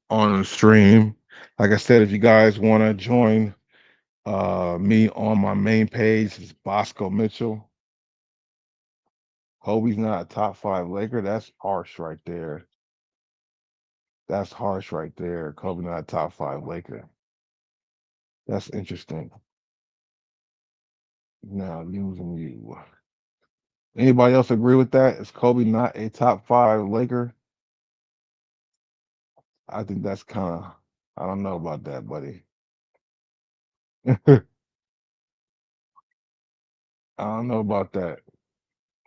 on the stream. Like I said, if you guys want to join me on my main page, it's Bosco Mitchell. Kobe's not a top five Laker. That's harsh right there. That's harsh right there. Kobe not a top five Laker. That's interesting. Now using you. Anybody else agree with that? Is Kobe not a top five Laker? I think that's kind of, I don't know about that, buddy. I don't know about that.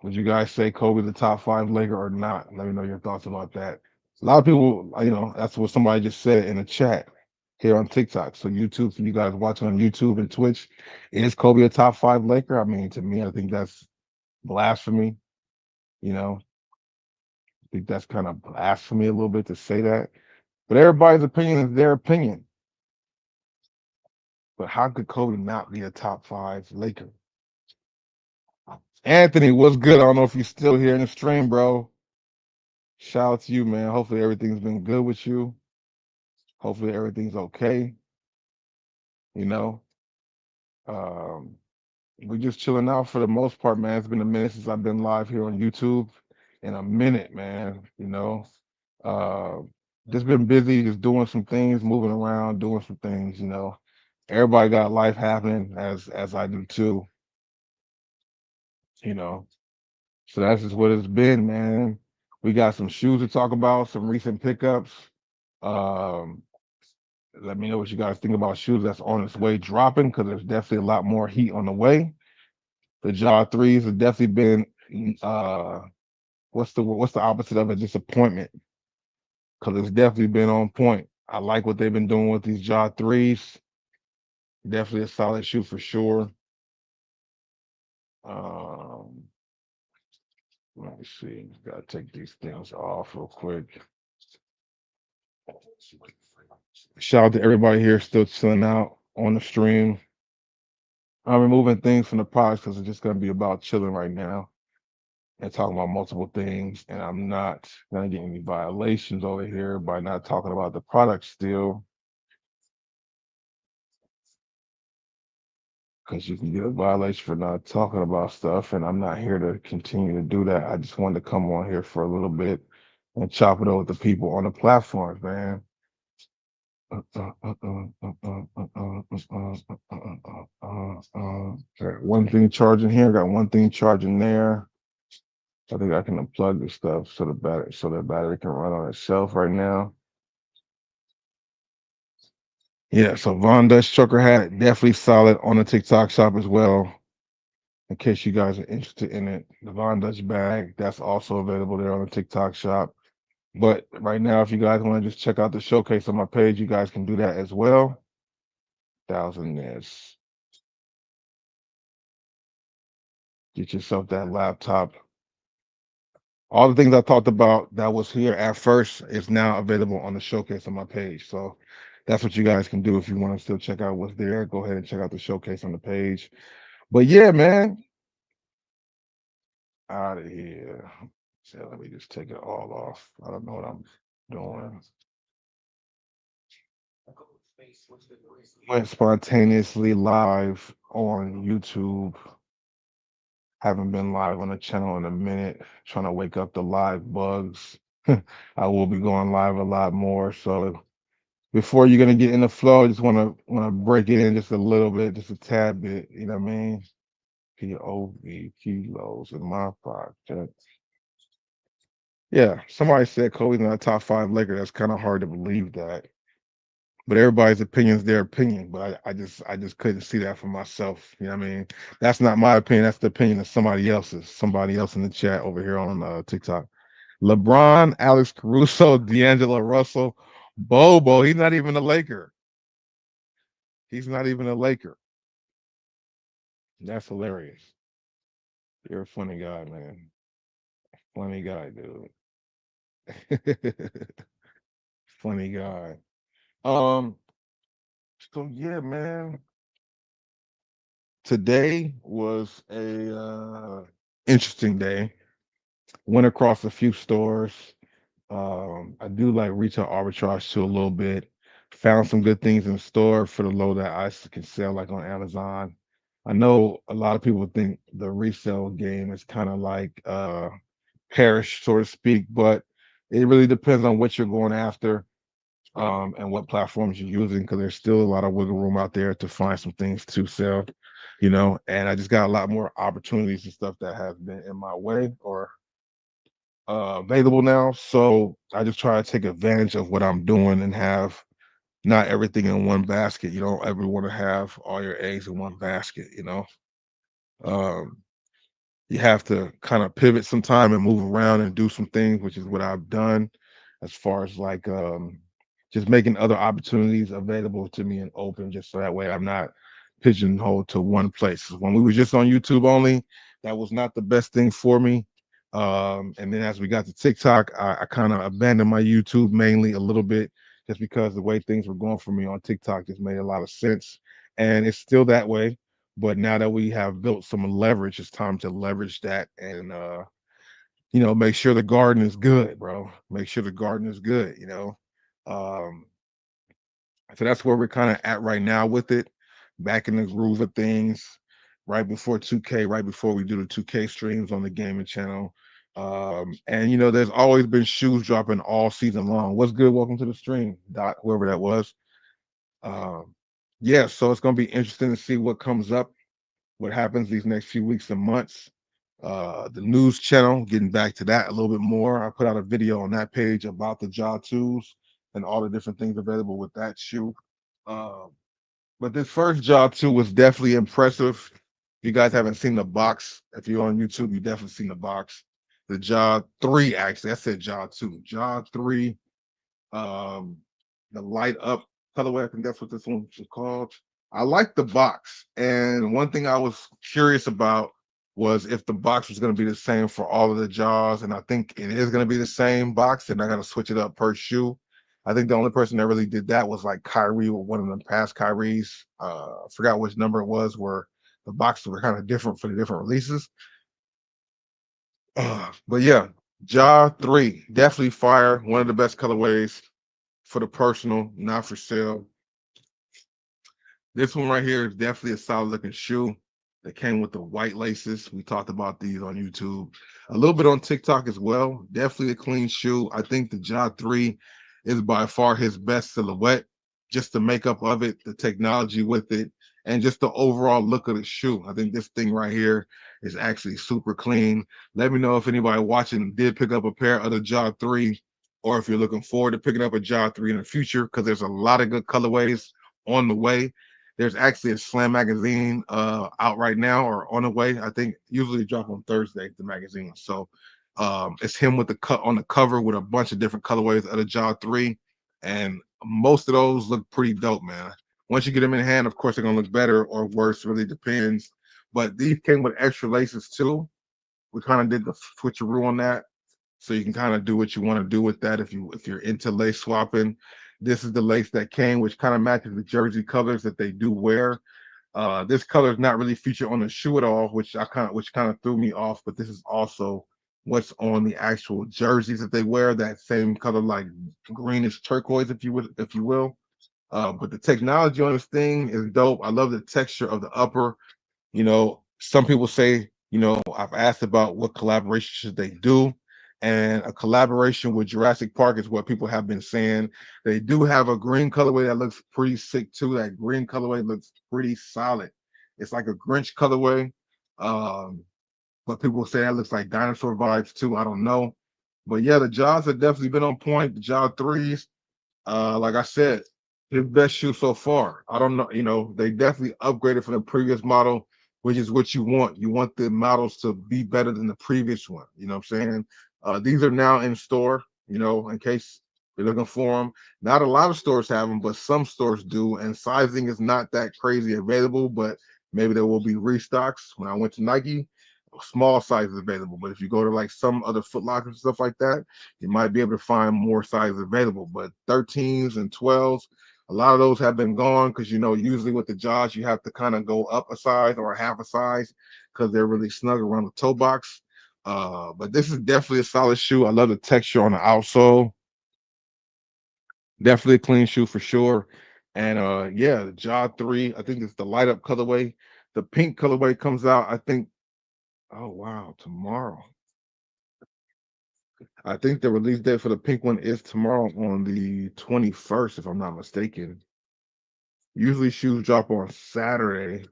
Would you guys say Kobe the top five Laker or not? Let me know your thoughts about that. A lot of people, that's what somebody just said in the chat here on TikTok. So YouTube, for you guys watching on YouTube and Twitch, is Kobe a top five Laker? I mean, to me, I think that's blasphemy. You know, I think that's kind of blasphemy a little bit to say that. But everybody's opinion is their opinion. But how could Kobe not be a top five Laker? Anthony, what's good? I don't know if you're still here in the stream, bro. Shout out to you, man. Hopefully everything's been good with you. Hopefully everything's okay. You know, um, we're just chilling out for the most part, man. It's been a minute since I've been live here on YouTube. In a minute, man. Uh, just been busy, just doing some things, moving around, doing some things. Everybody got life happening as I do too. You know, so that's just what it's been, man. We got some shoes to talk about, some recent pickups. Um, Let me know what you guys think about shoes that's on its way dropping because there's definitely a lot more heat on the way. The Jaw threes have definitely been what's the opposite of a disappointment? Because it's definitely been on point. I like what they've been doing with these Jaw threes. Definitely a solid shoe for sure. Um, Let me see. Gotta take these things off real quick. Shout out to everybody here still chilling out on the stream. I'm removing things from the products because it's just gonna be about chilling right now and talking about multiple things. And I'm not gonna get any violations over here by not talking about the product still, because you can get a violation for not talking about stuff. And I'm not here to continue to do that. I just wanted to come on here for a little bit and chop it over with the people on the platforms, man. Got one thing charging here, got one thing charging there. I think I can unplug this stuff so the battery can run on itself right now. Yeah, so Von Dutch trucker hat definitely solid on the TikTok shop as well. In case you guys are interested in it, the Von Dutch bag that's also available there on the TikTok shop. But right now, if you guys want to just check out the showcase on my page, you guys can do that as well. Thousand is get yourself that laptop. All the things I talked about that was here at first is now available on the showcase on my page. So that's what you guys can do if you want to still check out what's there. Go ahead and check out the showcase on the page. But yeah, man, out of here. So let me just take it all off. I don't know what I'm doing. Went spontaneously live on YouTube. Haven't been live on the channel in a minute. Trying to wake up the live bugs. I will be going live a lot more. So before you're gonna get in the flow, I just wanna break it in just a little bit, just a tad bit. You know what I mean? POV kilos in my pocket. Yeah, somebody said Kobe's not a top five Laker. That's kind of hard to believe that. But everybody's opinion is their opinion. But I just couldn't see that for myself. You know what I mean? That's not my opinion. That's the opinion of somebody else's. Somebody else in the chat over here on TikTok. LeBron, Alex Caruso, D'Angelo Russell, Bobo. He's not even a Laker. He's not even a Laker. That's hilarious. You're a funny guy, man. Funny guy, dude. Funny guy. Um. So yeah, man. Today was a interesting day. Went across a few stores. I do like retail arbitrage too a little bit. Found some good things in store for the low that can sell like on Amazon. I know a lot of people think the resale game is kind of like perish, so to speak, but it really depends on what you're going after and what platforms you're using because there's still a lot of wiggle room out there to find some things to sell, and I just got a lot more opportunities and stuff that have been in my way or available now. So I just try to take advantage of what I'm doing and have not everything in one basket. You don't ever want to have all your eggs in one basket. Um, you have to kind of pivot some time and move around and do some things, which is what I've done as far as like just making other opportunities available to me and open just so that way I'm not pigeonholed to one place. 'Cause when we were just on YouTube only, that was not the best thing for me. And then as we got to TikTok, I kind of abandoned my YouTube mainly a little bit just because the way things were going for me on TikTok just made a lot of sense. And it's still that way, but now that we have built some leverage, it's time to leverage that and make sure the garden is good, bro. Make sure the garden is good. Um, so that's where we're kind of at right now with it. Back in the groove of things, right before 2K, right before we do the 2K streams on the gaming channel. And there's always been shoes dropping all season long. What's good? Welcome to the stream, Dot, whoever that was. Um, yeah, so it's gonna be interesting to see what comes up, what happens these next few weeks and months. The news channel, getting back to that a little bit more. I put out a video on that page about the Jaw 2s and all the different things available with that shoe. Uh, but this first Jaw 2 was definitely impressive. If you guys haven't seen the box, if you're on YouTube, you definitely seen the box. The Jaw 3, actually, I said Jaw 2. Jaw 3, um, the light up colorway. I think that's what this one is called. I like the box, and one thing I was curious about was if the box was going to be the same for all of the jaws, and I think it is going to be the same box. And I got to switch it up per shoe. I think the only person that really did that was like Kyrie or one of the past Kyries. I forgot which number it was, where the boxes were kind of different for the different releases. But yeah, Jaw 3, definitely fire. One of the best colorways for the personal, not for sale. This one right here is definitely a solid looking shoe that came with the white laces. We talked about these on YouTube, a little bit on TikTok as well. Definitely a clean shoe. I think the Jaw 3 is by far his best silhouette. Just the makeup of it, the technology with it, and just the overall look of the shoe. I think this thing right here is actually super clean. Let me know if anybody watching did pick up a pair of the Jaw 3, or if you're looking forward to picking up a Jaw 3 in the future, because there's a lot of good colorways on the way. There's actually a Slam magazine out right now or on the way. I think usually drop on Thursday, the magazine. So it's him with the cut on the cover with a bunch of different colorways of the Jaw 3. And most of those look pretty dope, man. Once you get them in hand, of course, they're gonna look better or worse, really depends. But these came with extra laces too. We kind of did the switcheroo on that. So you can kind of do what you want to do with that if you're into lace swapping. This is the lace that came, which kind of matches the jersey colors that they do wear. This color is not really featured on the shoe at all, which kind of threw me off. But this is also what's on the actual jerseys that they wear. That same color, like greenish turquoise, if you will. But the technology on this thing is dope. I love the texture of the upper. Some people say, I've asked about what collaboration should they do, and a collaboration with Jurassic Park is what people have been saying. They do have a green colorway that looks pretty sick too. That green colorway looks pretty solid. It's like a Grinch colorway, um, but people say that looks like dinosaur vibes too. I don't know, but yeah, the jaws have definitely been on point. The jaw threes, like I said, his best shoe so far. I don't know, they definitely upgraded from the previous model, which is what you want. You want the models to be better than the previous one. You know what I'm saying? These are now in store, in case you're looking for them. Not a lot of stores have them, but some stores do. And sizing is not that crazy available, but maybe there will be restocks. When I went to Nike, small sizes available. But if you go to like some other Foot Lockers and stuff like that, you might be able to find more sizes available. But 13s and 12s, a lot of those have been gone because usually with the jaws you have to kind of go up a size or a half a size because they're really snug around the toe box. But this is definitely a solid shoe. I love the texture on the outsole. Definitely a clean shoe for sure. And yeah, the Jaw 3, I think it's the light up colorway. The pink colorway comes out, I think. Oh wow, tomorrow. I think the release date for the pink one is tomorrow on the 21st, if I'm not mistaken. Usually shoes drop on Saturday,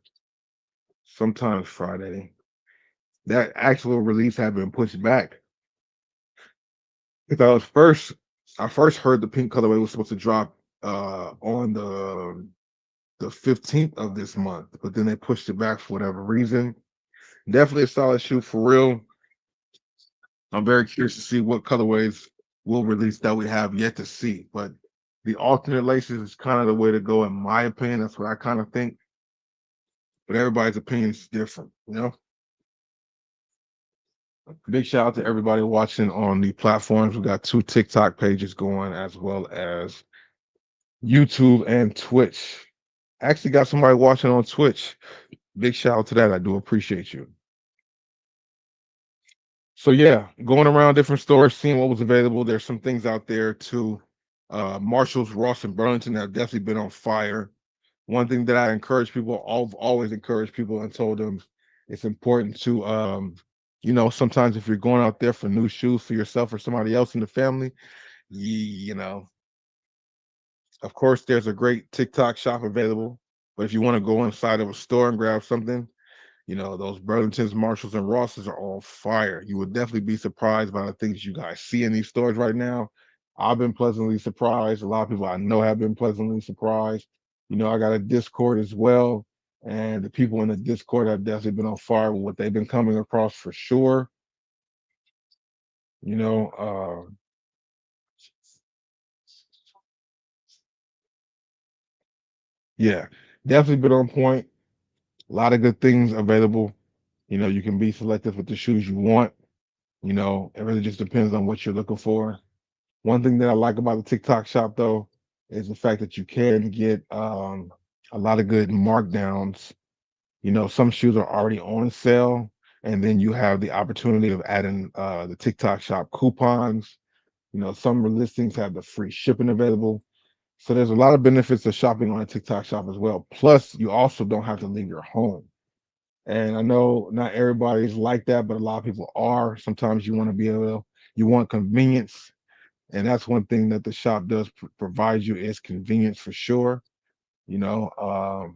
sometimes Friday. That actual release had been pushed back. Because I first heard the pink colorway was supposed to drop on the 15th of this month, but then they pushed it back for whatever reason. Definitely a solid shoe for real. I'm very curious to see what colorways will release that we have yet to see. But the alternate laces is kind of the way to go, in my opinion. That's what I kind of think. But everybody's opinion is different, you know. Big shout out to everybody watching on the platforms. We got 2 TikTok pages going, as well as YouTube and Twitch. Actually, got somebody watching on Twitch. Big shout out to that. I do appreciate you. So yeah, going around different stores, seeing what was available. There's some things out there too. Marshalls, Ross, and Burlington have definitely been on fire. One thing that I encourage people, I've always encouraged people and told them it's important to, sometimes if you're going out there for new shoes for yourself or somebody else in the family, you know, of course, there's a great TikTok shop available. But if you want to go inside of a store and grab something, those Burlingtons, Marshalls, and Rosses are on fire. You would definitely be surprised by the things you guys see in these stores right now. I've been pleasantly surprised. A lot of people I know have been pleasantly surprised. I got a Discord as well, and the people in the Discord have definitely been on fire with what they've been coming across for sure. You know, yeah, definitely been on point. A lot of good things available. You can be selective with the shoes you want. It really just depends on what you're looking for. One thing that I like about the TikTok shop though is the fact that you can get a lot of good markdowns. Some shoes are already on sale, and then you have the opportunity of adding the TikTok shop coupons. Some listings have the free shipping available. So there's a lot of benefits of shopping on a TikTok shop as well. Plus, you also don't have to leave your home. And I know not everybody's like that, but a lot of people are. Sometimes you want to be able, you want convenience, and that's one thing that the shop does provide you is convenience for sure. You know,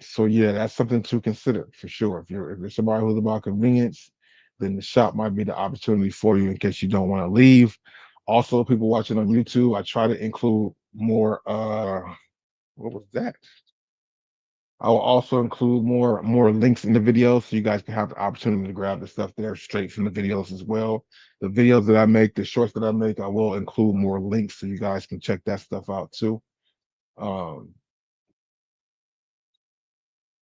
so yeah, that's something to consider for sure. If you're somebody who's about convenience, then the shop might be the opportunity for you in case you don't want to leave. Also, people watching on YouTube, I try to include more. What was that? I will also include more links in the videos so you guys can have the opportunity to grab the stuff there straight from the videos as well. The videos that I make, the shorts that I make, I will include more links so you guys can check that stuff out too. Um,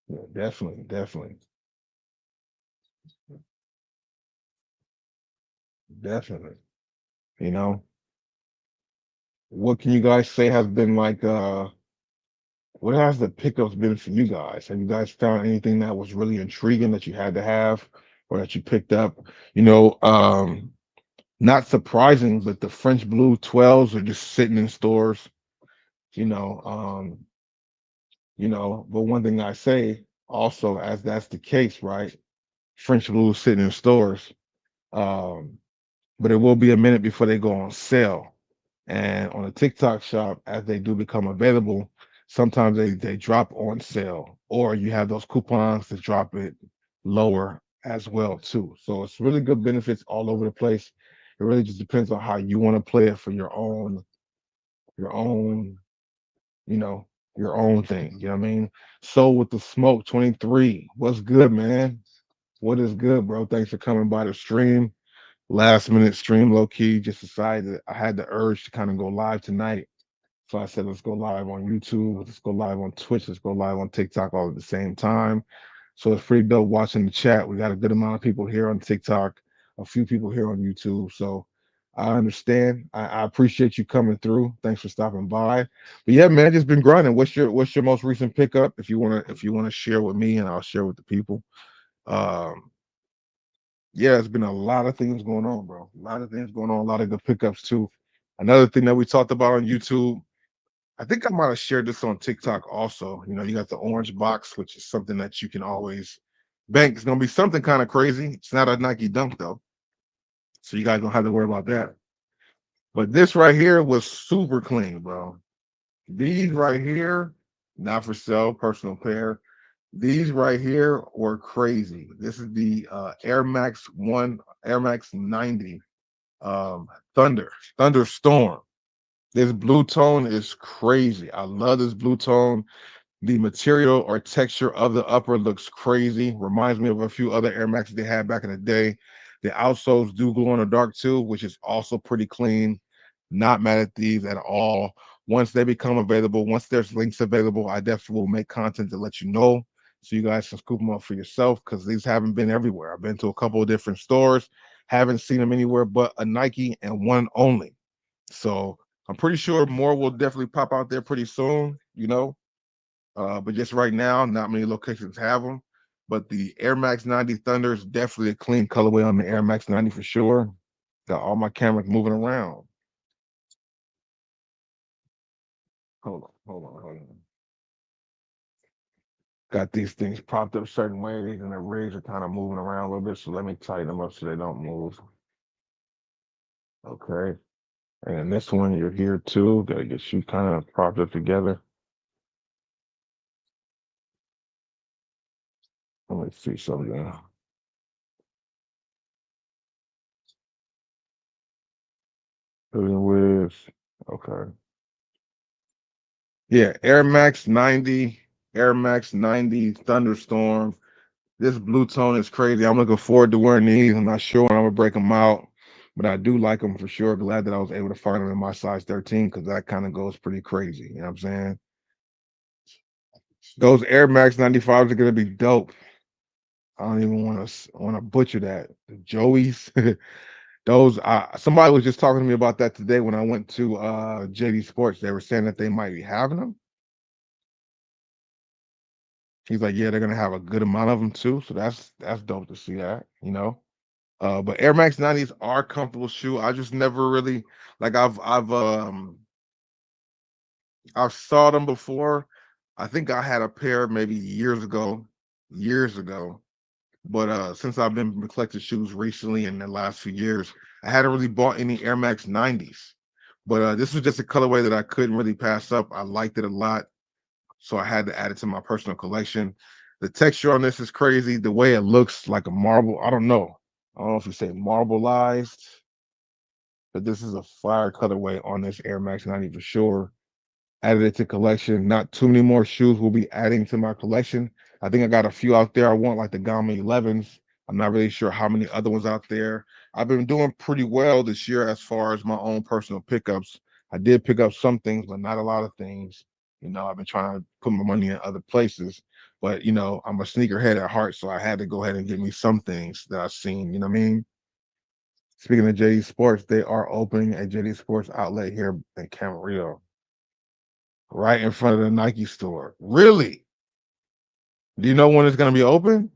yeah, definitely, definitely, definitely. You know, what can you guys say has been like what has the pickups been for you guys? Have you guys found anything that was really intriguing that you had to have or that you picked up? You know, not surprising, but the French Blue 12s are just sitting in stores, you know. But one thing I say also, as that's the case, right? French Blue sitting in stores. Um, but it will be a minute before they go on sale. And on the TikTok shop, as they do become available, sometimes they drop on sale, or you have those coupons to drop it lower as well too. So it's really good benefits all over the place. It really just depends on how you want to play it for your own, you know, your own thing. You know what I mean? So with the smoke 23, what's good, man? What is good, bro? Thanks for coming by the stream. Last minute stream, low key. Just decided I had the urge to kind of go live tonight. So I said, let's go live on YouTube, let's go live on Twitch, let's go live on TikTok all at the same time. So it's pretty dope watching the chat. We got a good amount of people here on TikTok, a few people here on YouTube. So I understand. I appreciate you coming through. Thanks for stopping by. But yeah, man, just been grinding. What's your most recent pickup? If you wanna share with me, and I'll share with the people. Um, Yeah, it's been a lot of things going on, bro. A lot of things going on, a lot of good pickups too. Another thing that we talked about on YouTube, I think I might have shared this on TikTok also. You know, you got the orange box, which is something that you can always bank. It's gonna be something kind of crazy. It's not a Nike dunk though, so you guys don't have to worry about that. But this right here was super clean, bro. These right here, not for sale, personal pair. These right here were crazy. This is the Air Max 1, Air Max 90 um Thunderstorm. This blue tone is crazy. I love this blue tone. The material or texture of the upper looks crazy. Reminds me of a few other Air Maxes they had back in the day. The outsoles do glow in the dark too, which is also pretty clean. Not mad at these at all. Once they become available, once there's links available, I definitely will make content to let you know so you guys can scoop them up for yourself because these haven't been everywhere. I've been to a couple of different stores, haven't seen them anywhere but a Nike and one only. So I'm pretty sure more will definitely pop out there pretty soon, you know. But just right now, not many locations have them. But the Air Max 90 Thunder is definitely a clean colorway on the Air Max 90 for sure. Got all my cameras moving around. Hold on. Got these things propped up certain ways, and the rigs are kind of moving around a little bit. So let me tighten them up so they don't move. Okay. And this one, you're here too. Gotta get you kind of propped up together. Let me see something. With okay. Yeah, Air Max 90, Air Max 90 Thunderstorm. This blue tone is crazy. I'm looking forward to wearing these. I'm not sure when I'm gonna break them out, but I do like them for sure. Glad that I was able to find them in my size 13 because that kind of goes pretty crazy. You know what I'm saying? Those Air Max 95s are gonna be dope. I don't even want to butcher that. The Joey's, those. Somebody was just talking to me about that today when I went to JD Sports. They were saying that they might be having them. He's like, yeah, they're gonna have a good amount of them too. So that's dope to see that, you know. But Air Max 90s are comfortable shoe. I just never really like I've saw them before. I think I had a pair maybe years ago. But since I've been collecting shoes recently in the last few years, I hadn't really bought any Air Max 90s. But this was just a colorway that I couldn't really pass up. I liked it a lot. So I had to add it to my personal collection. The texture on this is crazy. The way it looks like a marble. I don't know. I don't know if you say marbleized, but this is a fire colorway on this Air Max 90 for sure. Added it to collection. Not too many more shoes will be adding to my collection. I think I got a few out there. I want like the Gamma 11s. I'm not really sure how many other ones out there. I've been doing pretty well this year as far as my own personal pickups. I did pick up some things, but not a lot of things. You know, I've been trying to put my money in other places, but you know, I'm a sneakerhead at heart, so I had to go ahead and get me some things that I've seen. You know what I mean? Speaking of JD Sports, they are opening a JD Sports outlet here in Camarillo, right in front of the Nike store. Really? Do you know when it's going to be open?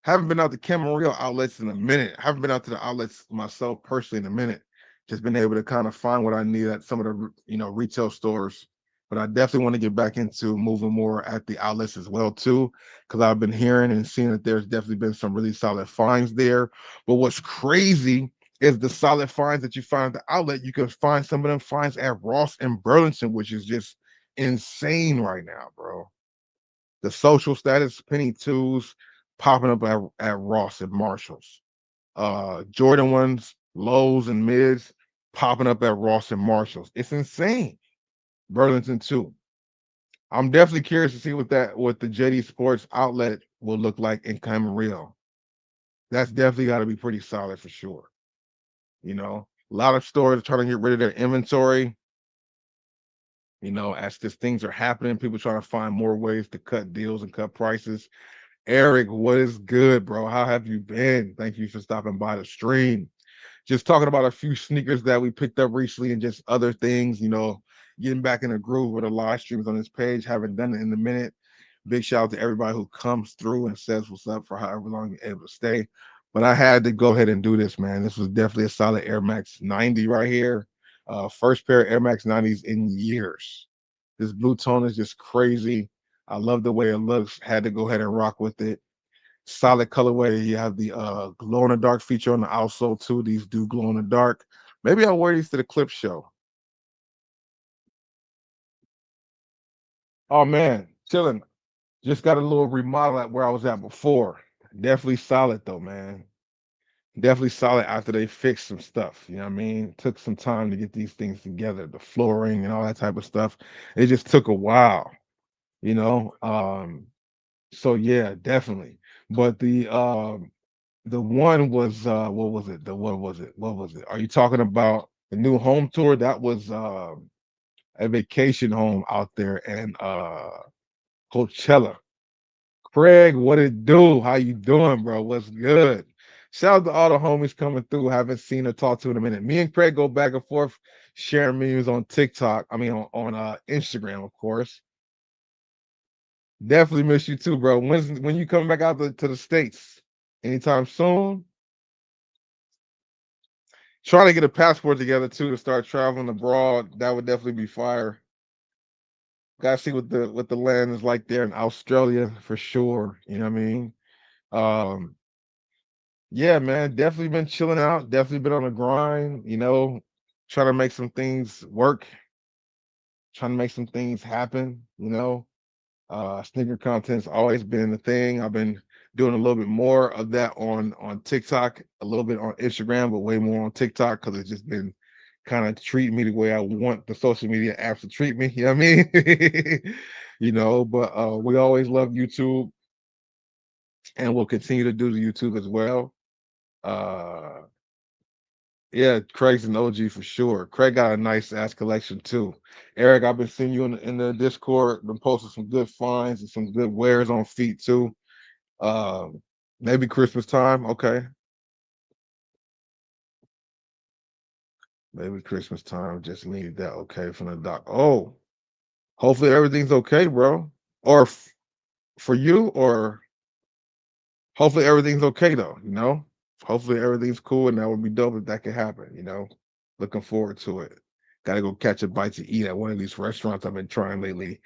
Haven't been out to Camarillo outlets in a minute. Haven't been out to the outlets myself personally in a minute. Just been able to kind of find what I need at some of the retail stores. But I definitely want to get back into moving more at the outlets as well too, because I've been hearing and seeing that there's definitely been some really solid finds there. But what's crazy is the solid finds that you find at the outlet. You can find some of them finds at Ross and Burlington, which is just insane right now, bro. The social status penny twos popping up at Ross and Marshalls. Jordan ones, lows and mids popping up at Ross and Marshalls. It's insane. Burlington too. I'm definitely curious to see what the JD Sports outlet will look like in Camarillo. That's definitely got to be pretty solid for sure. You know, a lot of stores are trying to get rid of their inventory. You know, as these things are happening, people trying to find more ways to cut deals and cut prices. Eric, what is good, bro? How have you been? Thank you for stopping by the stream. Just talking about a few sneakers that we picked up recently and just other things, you know, getting back in the groove with the live streams on this page. Haven't done it in a minute. Big shout out to everybody who comes through and says what's up for however long you're able to stay. but I had to go ahead and do this, man. This was definitely a solid Air Max 90 right here. First pair of Air Max 90s in years. This blue tone is just crazy. I love the way it looks. Had to go ahead and rock with it. Solid colorway. You have the glow in the dark feature on the outsole too. These do glow in the dark. Maybe I'll wear these to the clip show. Oh man, chilling. Just got a little remodel at where I was at before. Definitely solid though, man. Definitely solid after they fixed some stuff. You know what I mean? Took some time to get these things together, the flooring and all that type of stuff. It just took a while, you know. So yeah, definitely. But the one was what was it? The what was it? What was it? Are you talking about the new home tour? That was a vacation home out there in Coachella. Craig, what it do? How you doing, bro? What's good? Shout out to all the homies coming through. Haven't seen or talked to in a minute. Me and Craig go back and forth sharing memes on TikTok. I mean on Instagram, of course. Definitely miss you too, bro. When you coming back out to the States? Anytime soon? Trying to get a passport together too to start traveling abroad. That would definitely be fire. Gotta see what the land is like there in Australia for sure. You know what I mean? Um, yeah, man, definitely been chilling out, definitely been on the grind, you know, trying to make some things work, trying to make some things happen, you know. Sneaker content's always been the thing. I've been doing a little bit more of that on TikTok, a little bit on Instagram, but way more on TikTok because it's just been kind of treating me the way I want the social media apps to treat me. You know what I mean? You know, but we always love YouTube and we'll continue to do the YouTube as well. Uh yeah, Craig's an OG for sure. Craig got a nice ass collection too. Eric, I've been seeing you in the Discord, been posting some good finds and some good wears on feet too. Um, maybe Christmas time. Okay. Maybe Christmas time. Just needed that. Okay, from the doc. Oh, hopefully everything's okay, bro. Or for you, or hopefully everything's okay though, you know? Hopefully everything's cool and that would be dope if that could happen, you know. Looking forward to it. Gotta go catch a bite to eat at one of these restaurants I've been trying lately.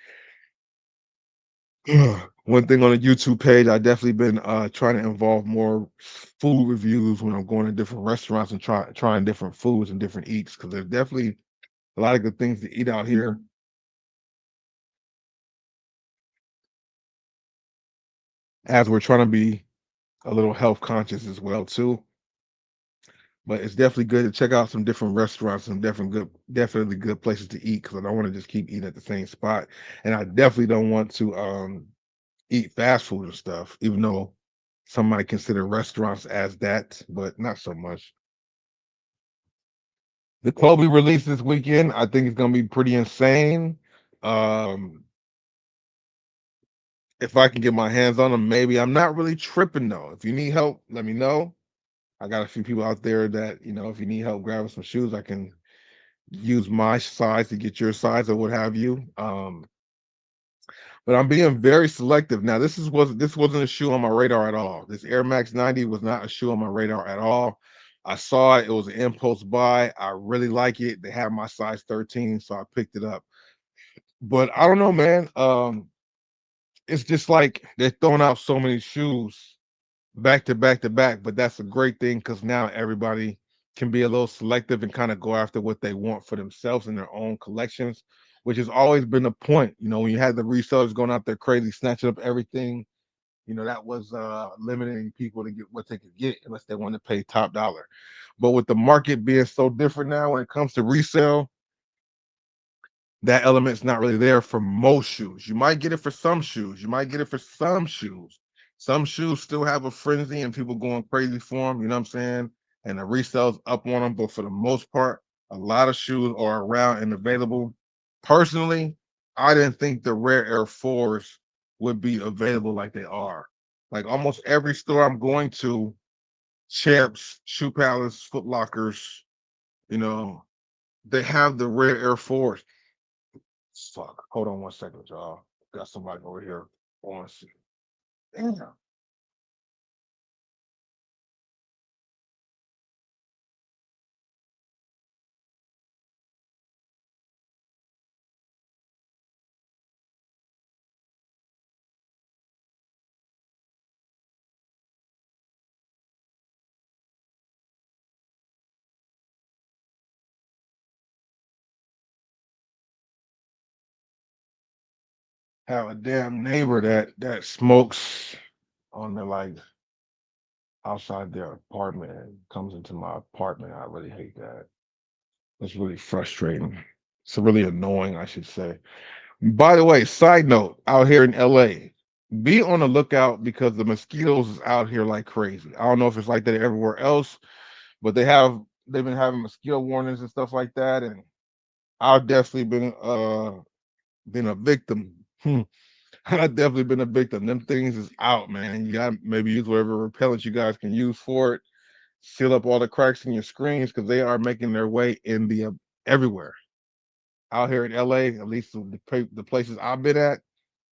One thing on the YouTube page, I definitely been trying to involve more food reviews when I'm going to different restaurants and trying different foods and different eats because there's definitely a lot of good things to eat out here as we're trying to be a little health conscious as well too. But it's definitely good to check out some different restaurants, some definitely good places to eat because I don't want to just keep eating at the same spot. And I definitely don't want to eat fast food and stuff, even though some might consider restaurants as that, but not so much. The Kobe release this weekend, I think it's gonna be pretty insane. Um, if I can get my hands on them, maybe. I'm not really tripping though. If you need help, let me know. I got a few people out there that, you know, if you need help grabbing some shoes, I can use my size to get your size or what have you. But I'm being very selective. Now, this wasn't a shoe on my radar at all. This Air Max 90 was not a shoe on my radar at all. I saw it, it was an impulse buy. I really like it. They have my size 13, so I picked it up. But I don't know, man. It's just like they're throwing out so many shoes back to back to back, but that's a great thing because now everybody can be a little selective and kind of go after what they want for themselves in their own collections, which has always been the point. You know, when you had the resellers going out there crazy, snatching up everything, you know, that was limiting people to get what they could get unless they want to pay top dollar. But with the market being so different now when it comes to resale, that element's not really there for most shoes. You might get it for some shoes. You might get it for some shoes. Some shoes still have a frenzy and people going crazy for them. You know what I'm saying? And the resales up on them. But for the most part, a lot of shoes are around and available. Personally, I didn't think the Rare Air 4s would be available like they are. Like almost every store I'm going to, Champs, Shoe Palace, Foot Lockers, you know, they have the Rare Air 4s. Fuck. Hold on one second, y'all. Got somebody over here on. Damn. have a damn neighbor that smokes on the like outside their apartment and comes into my apartment. I really hate that. It's really frustrating. It's really annoying, I should say. By the way, side note, out here in LA, be on the lookout because the mosquitoes is out here like crazy. I don't know if it's like that everywhere else, but they've been having mosquito warnings and stuff like that. And I've definitely been a victim. I've definitely been a victim. Them things is out, man. You got maybe use whatever repellent you guys can use for it. Seal up all the cracks in your screens because they are making their way in the everywhere out here in LA. At least the places I've been at,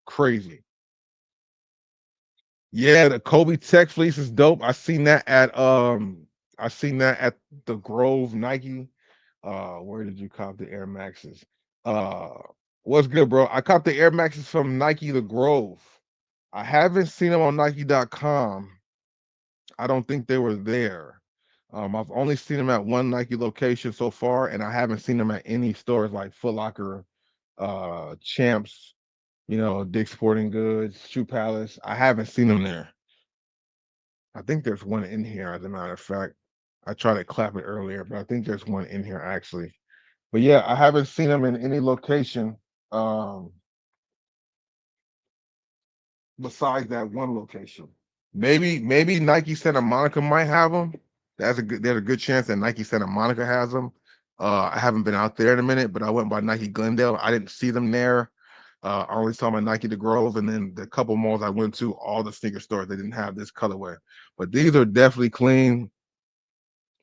crazy. Yeah, the Kobe Tech fleece is dope. I seen that at the Grove Nike. Where did you cop the Air Maxes? Uh what's good, bro? I copped the Air Maxes from Nike the Grove. I haven't seen them on Nike.com. I don't think they were there. I've only seen them at one Nike location so far, and I haven't seen them at any stores like Foot Locker, Champs, Dick's Sporting Goods, Shoe Palace. I haven't seen them there. I think there's one in here, as a matter of fact. I tried to clap it earlier, but I think there's one in here actually. But yeah, I haven't seen them in any location besides that one location. Maybe Nike Santa Monica might have them. There's a good chance that Nike Santa Monica has them. I haven't been out there in a minute, but I went by Nike Glendale. I didn't see them there. I only saw my Nike the Grove, and then the couple malls I went to, all the sneaker stores, they didn't have this colorway. But these are definitely clean.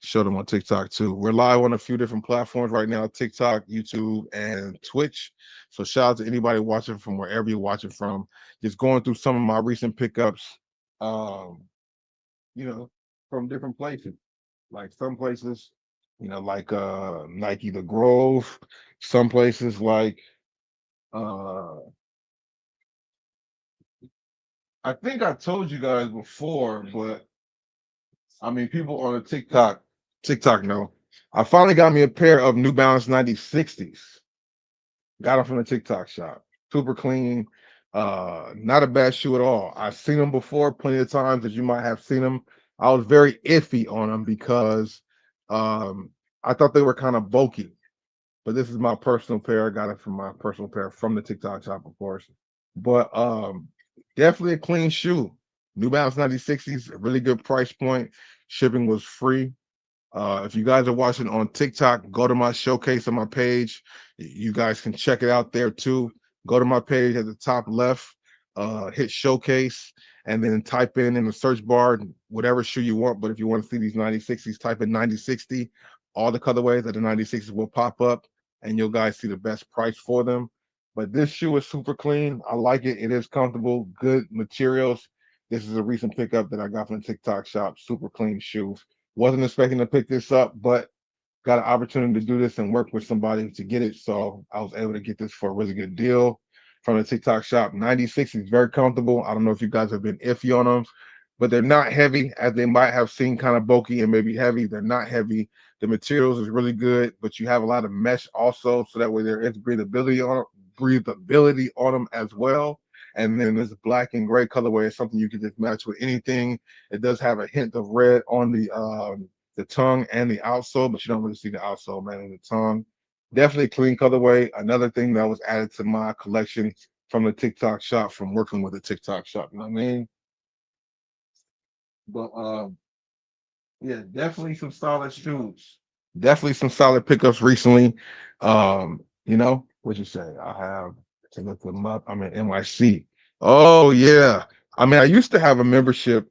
Show them on TikTok too. We're live on a few different platforms right now: TikTok, YouTube, and Twitch. So shout out to anybody watching from wherever you're watching from. Just going through some of my recent pickups, um, you know, from different places. Like some places, like Nike the Grove. Some places like uh I think I told you guys before, but I mean people on the TikTok know. I finally got me a pair of New Balance 9060s. Got them from the TikTok shop. Super clean. Not a bad shoe at all. I've seen them before plenty of times, as you might have seen them. I was very iffy on them because um, I thought they were kind of bulky. But this is my personal pair. I got it from my personal pair from the TikTok shop, of course. But definitely a clean shoe. New Balance 9060s, a really good price point. Shipping was free. If you guys are watching on TikTok, go to my showcase on my page. You guys can check it out there too. Go to my page at the top left, hit showcase, and then type in the search bar whatever shoe you want. But if you want to see these 9060s, type in 9060. All the colorways of the 9060s will pop up, and you'll guys see the best price for them. But this shoe is super clean. I like it. It is comfortable, good materials. This is a recent pickup that I got from the TikTok shop. Super clean shoe. Wasn't expecting to pick this up, but got an opportunity to do this and work with somebody to get it. So I was able to get this for a really good deal from the TikTok shop. 96 is very comfortable. I don't know if you guys have been iffy on them, but they're not heavy as they might have seemed kind of bulky and maybe heavy. They're not heavy. The materials is really good, but you have a lot of mesh also, so that way there is breathability on them as well. And then this black and gray colorway is something you can just match with anything. It does have a hint of red on the tongue and the outsole, but you don't really see the outsole, man, in the tongue. Definitely clean colorway. Another thing that was added to my collection from the TikTok shop from working with the TikTok shop. You know what I mean? But yeah, definitely some solid shoes. Definitely some solid pickups recently. What you say? I have to look them up. I'm in NYC. Oh yeah. I mean, I used to have a membership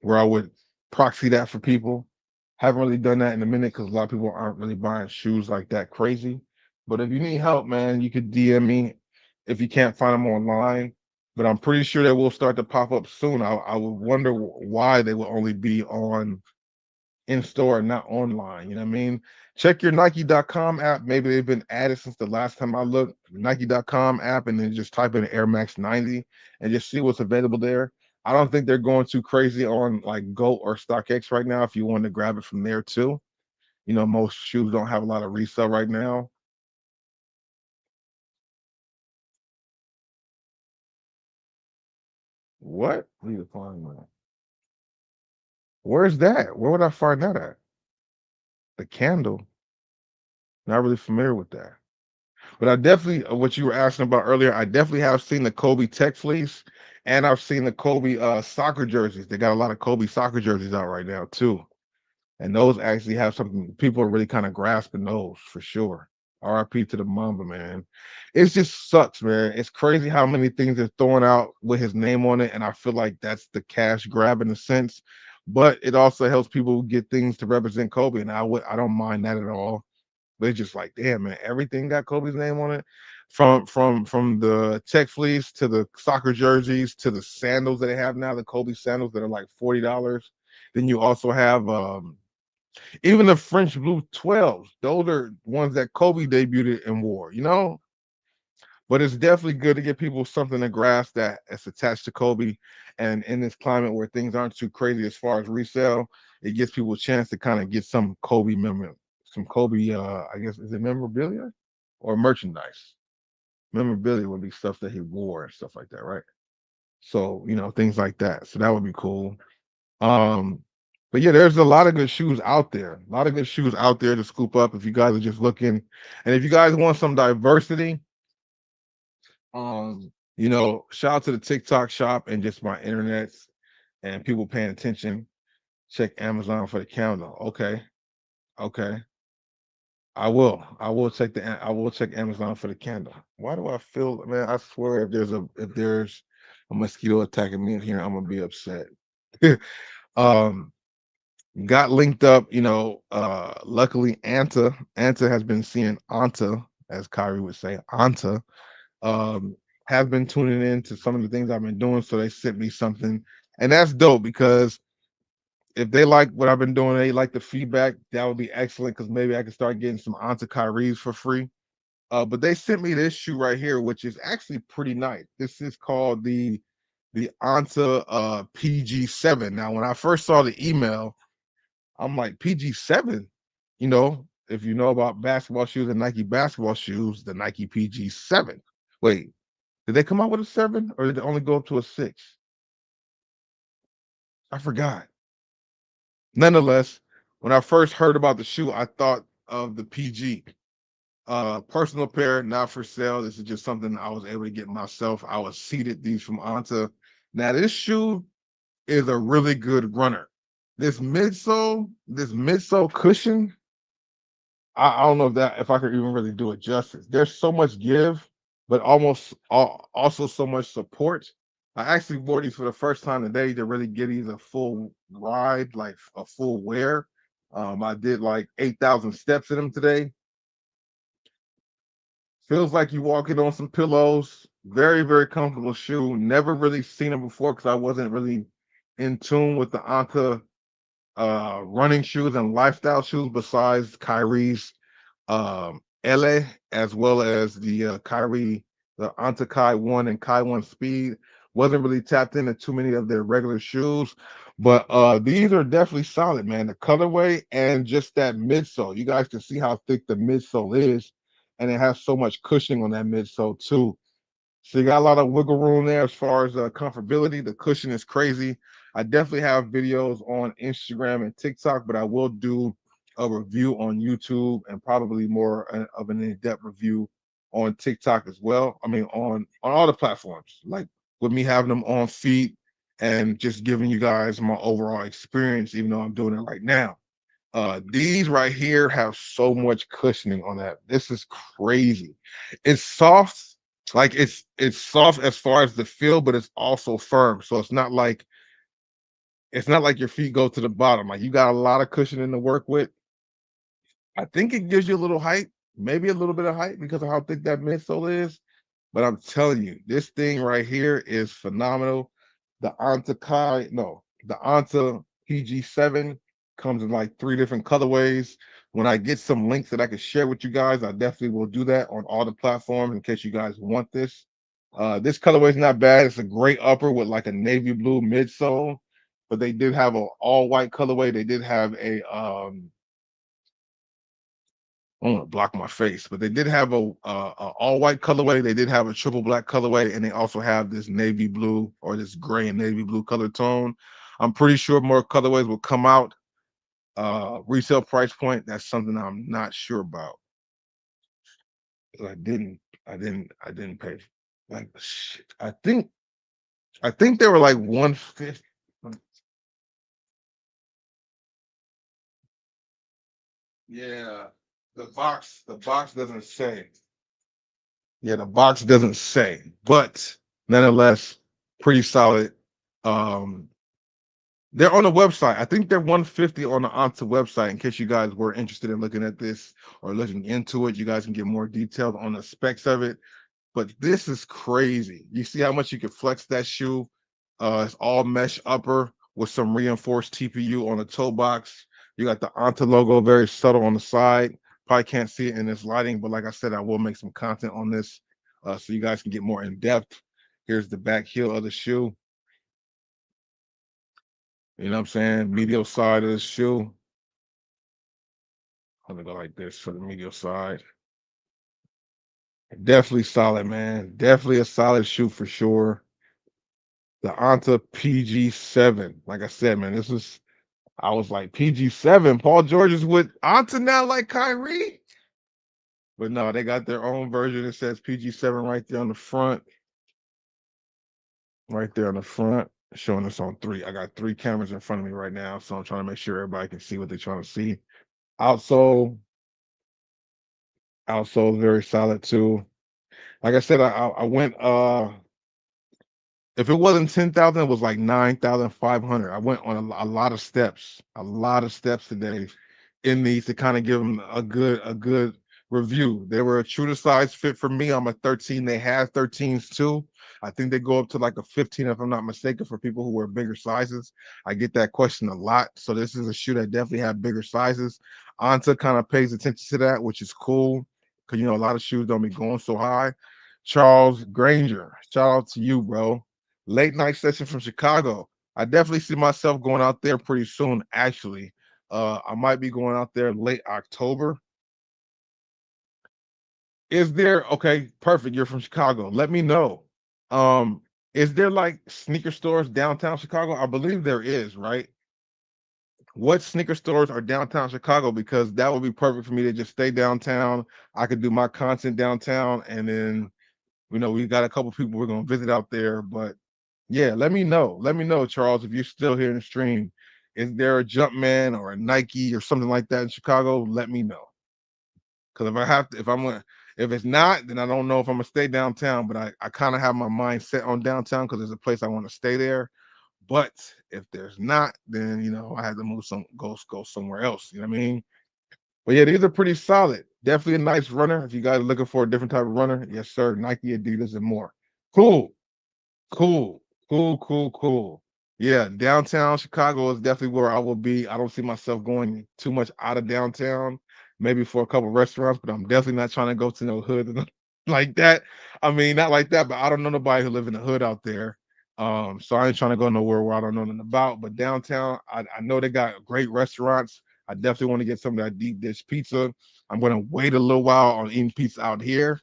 where I would proxy that for people. Haven't really done that in a minute because a lot of people aren't really buying shoes like that crazy. But if you need help, man, you could DM me if you can't find them online. But I'm pretty sure they will start to pop up soon. I would wonder why they will only be on in store and not online. You know what I mean? Check your Nike.com app. Maybe they've been added since the last time I looked. Nike.com app, and then just type in Air Max 90 and just see what's available there. I don't think they're going too crazy on like Go or StockX right now. If you want to grab it from there too, most shoes don't have a lot of resale right now. What? Need to find that. Where's that? Where would I find that at? The candle. Not really familiar with that. But I definitely, what you were asking about earlier, I definitely have seen the Kobe Tech fleece, and I've seen the Kobe soccer jerseys. They got a lot of Kobe soccer jerseys out right now too, and those actually have something. People are really kind of grasping those for sure. RIP to the Mamba, man. It just sucks, man. It's crazy how many things they're throwing out with his name on it, and I feel like that's the cash grab in a sense. But it also helps people get things to represent Kobe, and I don't mind that at all. But it's just like, damn, man, everything got Kobe's name on it. From the tech fleece to the soccer jerseys to the sandals that they have now, the Kobe sandals that are like $40. Then you also have even the French blue 12s. Those are ones that Kobe debuted and wore, you know? But it's definitely good to get people something to grasp that is attached to Kobe. And in this climate where things aren't too crazy as far as resale, it gives people a chance to kind of get some Kobe memory, some Kobe, I guess, is it memorabilia or merchandise? Memorabilia would be stuff that he wore and stuff like that, right? So, things like that. So that would be cool. Um, but yeah, there's a lot of good shoes out there. A lot of good shoes out there to scoop up if you guys are just looking. And if you guys want some diversity, shout out to the TikTok shop and just my internets and people paying attention. Check Amazon for the calendar. Okay. Okay. I will check Amazon for the candle. Why do I feel, man? I swear if there's a mosquito attacking me in here, I'm gonna be upset. um got linked up, luckily Anta has been seeing Anta, as Kyrie would say, Anta, um, have been tuning in to some of the things I've been doing. So they sent me something, and that's dope because if they like what I've been doing, they like the feedback, that would be excellent because maybe I can start getting some Anta Kyrie's for free. But they sent me this shoe right here, which is actually pretty nice. This is called the Anta PG7. Now, when I first saw the email, I'm like, PG7, if you know about basketball shoes and Nike basketball shoes, the Nike PG7. Wait, did they come out with a 7 or did it only go up to a 6? I forgot. Nonetheless, when I first heard about the shoe, I thought of the PG. Personal pair, not for sale. This is just something I was able to get myself. I was seated these from Anta. Now, this shoe is a really good runner. This midsole cushion, I don't know if I could even really do it justice. There's so much give, but also so much support. I actually wore these for the first time today to really get these a full ride, like a full wear. I did like 8,000 steps in them today. Feels like you walking on some pillows. Very, very comfortable shoe. Never really seen them before because I wasn't really in tune with the Anka running shoes and lifestyle shoes besides Kyrie's LA, as well as the Kyrie, the Antakai One and Kai One Speed. Wasn't really tapped into too many of their regular shoes, but these are definitely solid, man. The colorway and just that midsole. You guys can see how thick the midsole is, and it has so much cushioning on that midsole too. So you got a lot of wiggle room there as far as comfortability. The cushion is crazy. I definitely have videos on Instagram and TikTok, but I will do a review on YouTube and probably more of an in-depth review on TikTok as well. I mean, on all the platforms, like with me having them on feet and just giving you guys my overall experience, even though I'm doing it right now. These right here have so much cushioning on that. This is crazy. It's soft, like it's soft as far as the feel, but it's also firm. So it's not like your feet go to the bottom. Like you got a lot of cushioning to work with. I think it gives you a little height, maybe a little bit of height because of how thick that midsole is. But I'm telling you, this thing right here is phenomenal. The Anta PG7 comes in like 3 different colorways. When I get some links that I can share with you guys, I definitely will do that on all the platforms in case you guys want this. This colorway is not bad. It's a gray upper with like a navy blue midsole, but they did have a all white colorway. They did have I don't want to block my face, but they did have a all white colorway. They did have a triple black colorway, and they also have this navy blue or this gray and navy blue color tone. I'm pretty sure more colorways will come out. Resale price point, that's something I'm not sure about. I didn't pay. Like shit. I think they were like 150. Yeah, the box doesn't say. Yeah, the box doesn't say, but nonetheless, pretty solid. Um, they're on the website. I think they're 150 on the Anta website. In case you guys were interested in looking at this or looking into it, you guys can get more details on the specs of it. But this is crazy. You see how much you can flex that shoe? It's all mesh upper with some reinforced TPU on the toe box. You got the Anta logo, very subtle on the side. Probably can't see it in this lighting, but like I said, I will make some content on this so you guys can get more in depth. Here's the back heel of the shoe. You know what I'm saying? Medial side of the shoe. I'm gonna go like this for the medial side. Definitely solid, man. Definitely a solid shoe for sure. The Anta PG7. Like I said, man, I was like PG7. Paul George is with Anta now, like Kyrie. But no, they got their own version. It says PG7 right there on the front. Right there on the front, showing us on three. I got three cameras in front of me right now, so I'm trying to make sure everybody can see what they're trying to see. Outsole, outsole very solid too. Like I said, I went if it wasn't 10,000, it was like 9,500. I went on a lot of steps today in these to kind of give them a good review. They were a true to size fit for me. I'm a 13. They have 13s too. I think they go up to like a 15, if I'm not mistaken, for people who wear bigger sizes. I get that question a lot. So this is a shoe that definitely have bigger sizes. Anta kind of pays attention to that, which is cool because a lot of shoes don't be going so high. Charles Granger, shout out to you, bro. Late night session from Chicago. I definitely see myself going out there pretty soon, actually. I might be going out there late October. Is there okay, perfect. You're from Chicago. Let me know. Um, is there like sneaker stores downtown Chicago? I believe there is, right? What sneaker stores are downtown Chicago? Because that would be perfect for me to just stay downtown. I could do my content downtown, and then we got a couple people we're gonna visit out there. But yeah, let me know. Let me know, Charles, if you're still here in the stream. Is there a Jumpman or a Nike or something like that in Chicago? Let me know. Because if I have to, if it's not, then I don't know if I'm gonna stay downtown. But I kind of have my mind set on downtown because there's a place I want to stay there. But if there's not, then I have to move go somewhere else. You know what I mean? But yeah, these are pretty solid. Definitely a nice runner. If you guys are looking for a different type of runner, yes, sir. Nike, Adidas, and more. Cool. Cool, cool, cool, cool. Yeah, downtown Chicago is definitely where I will be. I don't see myself going too much out of downtown, maybe for a couple restaurants, but I'm definitely not trying to go to no hood and like that. I mean, not like that, but I don't know nobody who live in the hood out there. So I ain't trying to go nowhere where I don't know nothing about. But downtown, I know they got great restaurants. I definitely want to get some of that deep dish pizza. I'm gonna wait a little while on eating pizza out here.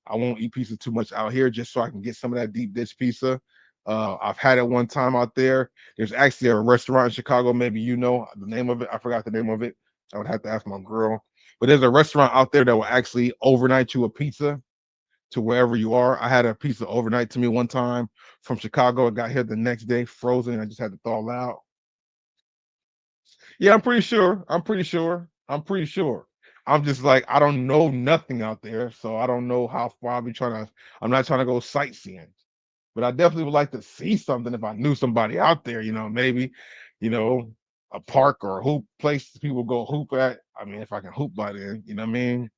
I won't eat pizza too much out here just so I can get some of that deep dish pizza. I've had it one time out there. There's actually a restaurant in Chicago. Maybe you know the name of it. I forgot the name of it. I would have to ask my girl. But there's a restaurant out there that will actually overnight you a pizza to wherever you are. I had a pizza overnight to me one time from Chicago. It got here the next day, frozen. I just had to thaw it out. Yeah, I'm pretty sure. I'm pretty sure. I'm pretty sure. I'm just like I don't know nothing out there, so I don't know how far I'll be trying to. I'm not trying to go sightseeing, but I definitely would like to see something if I knew somebody out there. Maybe, you know, a park or a hoop place people go hoop at. I mean, if I can hoop by then, you know what I mean.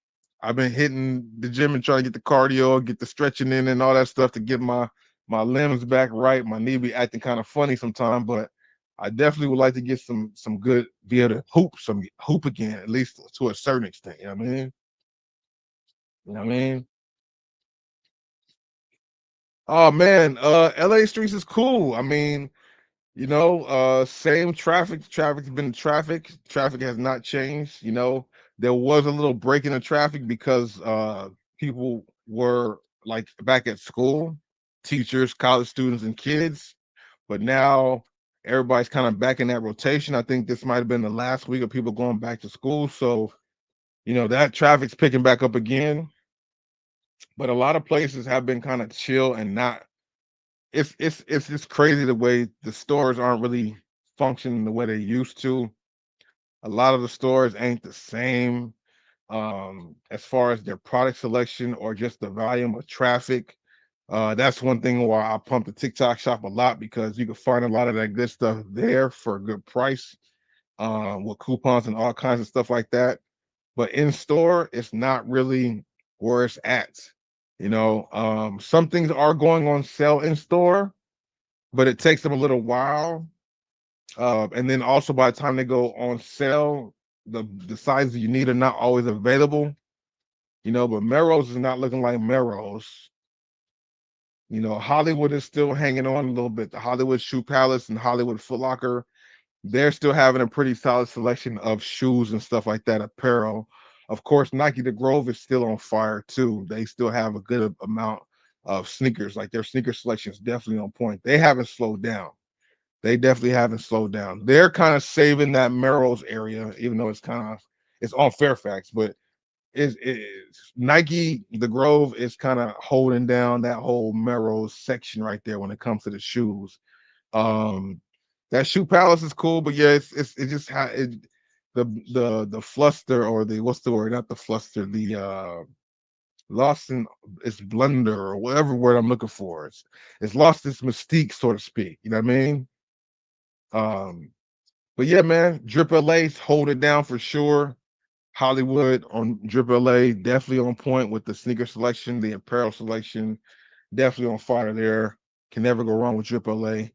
I've been hitting the gym and trying to get the cardio, get the stretching in, and all that stuff to get my limbs back right. My knee be acting kind of funny sometimes, but I definitely would like to get some good be able to hoop again, at least to a certain extent. You know what I mean? You know what I mean? Oh man, LA streets is cool. I mean, same traffic. Traffic's been traffic. Traffic has not changed. There was a little break in the traffic because people were like back at school, teachers, college students, and kids. But now everybody's kind of back in that rotation. I think this might have been the last week of people going back to school. So, that traffic's picking back up again. But a lot of places have been kind of chill and not. It's just crazy the way the stores aren't really functioning the way they used to. A lot of the stores ain't the same as far as their product selection or just the volume of traffic. That's one thing why I pump the TikTok shop a lot because you can find a lot of that good stuff there for a good price, with coupons and all kinds of stuff like that. But in store, it's not really where it's at. Some things are going on sale in store, but it takes them a little while. And then also by the time they go on sale, the sizes you need are not always available. But Melrose is not looking like Melrose. Hollywood is still hanging on a little bit. The Hollywood Shoe Palace and Hollywood Foot Locker, they're still having a pretty solid selection of shoes and stuff like that, apparel. Of course, Nike The Grove is still on fire too. They still have a good amount of sneakers. Like their sneaker selection is definitely on point. They haven't slowed down. They definitely haven't slowed down. They're kind of saving that Melrose area, even though it's on Fairfax, but is Nike The Grove is kind of holding down that whole Melrose section right there when it comes to the shoes. Um, that Shoe Palace is cool, but yeah, it just the fluster or the what's the word? Not the fluster, the lost in its blunder or whatever word I'm looking for. It's lost its mystique, so to speak. You know what I mean? Um, but yeah, man, Drip LA's hold it down for sure. Hollywood on Drip LA, definitely on point with the sneaker selection, the apparel selection, definitely on fire there. Can never go wrong with Drip LA.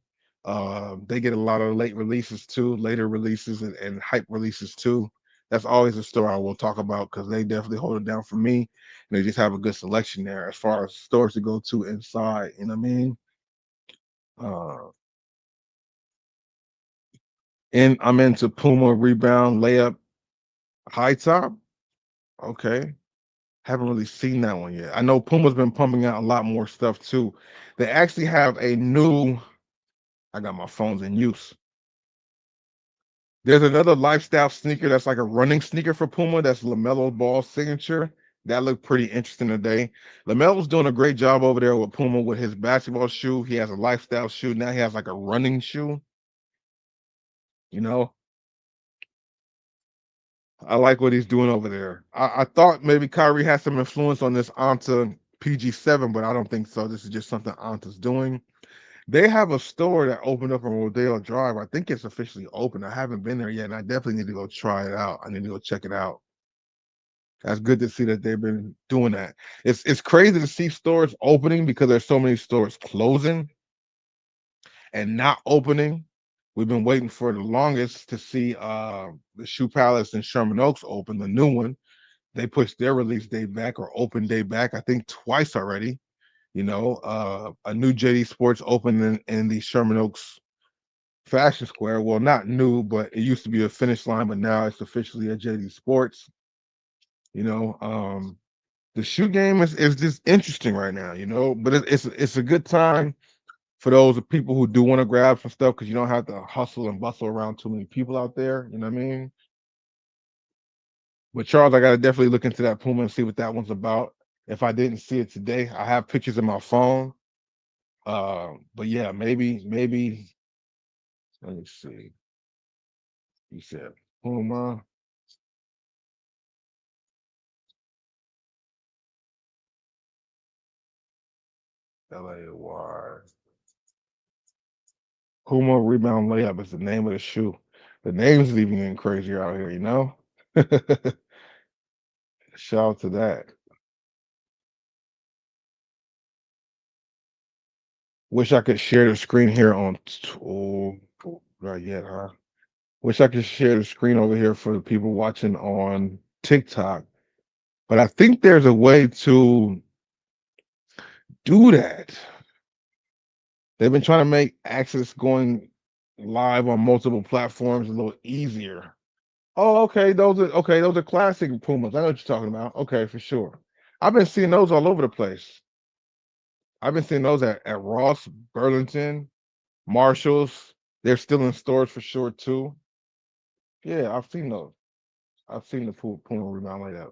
They get a lot of late releases too, later releases and hype releases too. That's always a store I will talk about because they definitely hold it down for me. And they just have a good selection there as far as stores to go to inside. You know what I mean? Uh, and I'm into Puma rebound layup high top. Okay. Haven't really seen that one yet. I know Puma's been pumping out a lot more stuff too. They actually have a new. I got my phones in use. There's another lifestyle sneaker that's like a running sneaker for Puma. That's LaMelo Ball signature. That looked pretty interesting today. LaMelo's doing a great job over there with Puma with his basketball shoe. He has a lifestyle shoe. Now he has like a running shoe. You know, I like what he's doing over there. I thought maybe Kyrie had some influence on this Anta PG7, but I don't think so. This is just something Anta's doing. They have a store that opened up on Rodeo Drive. I think it's officially open. I haven't been there yet, and I definitely need to go try it out. I need to go check it out. That's good to see that they've been doing that. It's crazy to see stores opening because there's so many stores closing and not opening. We've been waiting for the longest to see the Shoe Palace in Sherman Oaks open, the new one. They pushed their release date back or open day back, I think twice already. A new JD Sports opened in the Sherman Oaks Fashion Square. Well, not new, but it used to be a Finish Line, but now it's officially a JD Sports. You know, the shoe game is just interesting right now. But it's a good time for those people who do want to grab some stuff because you don't have to hustle and bustle around too many people out there. You know what I mean? But Charles, I gotta definitely look into that Puma and see what that one's about. If I didn't see it today, I have pictures in my phone. But yeah, maybe let me see. You said Puma. LAY. Puma rebound layup is the name of the shoe. The names is even getting crazier out here, you know? Shout out to that. Wish I could share the screen here on oh, not yet, huh? Wish I could share the screen over here for the people watching on TikTok. But I think there's a way to do that. They've been trying to make access going live on multiple platforms a little easier. Oh, okay. Those are classic Pumas. I know what you're talking about. Okay, for sure. I've been seeing those all over the place. I've been seeing those at Ross, Burlington, Marshalls. They're still in stores for sure too. Yeah, I've seen those. I've seen the Puma rebound like that.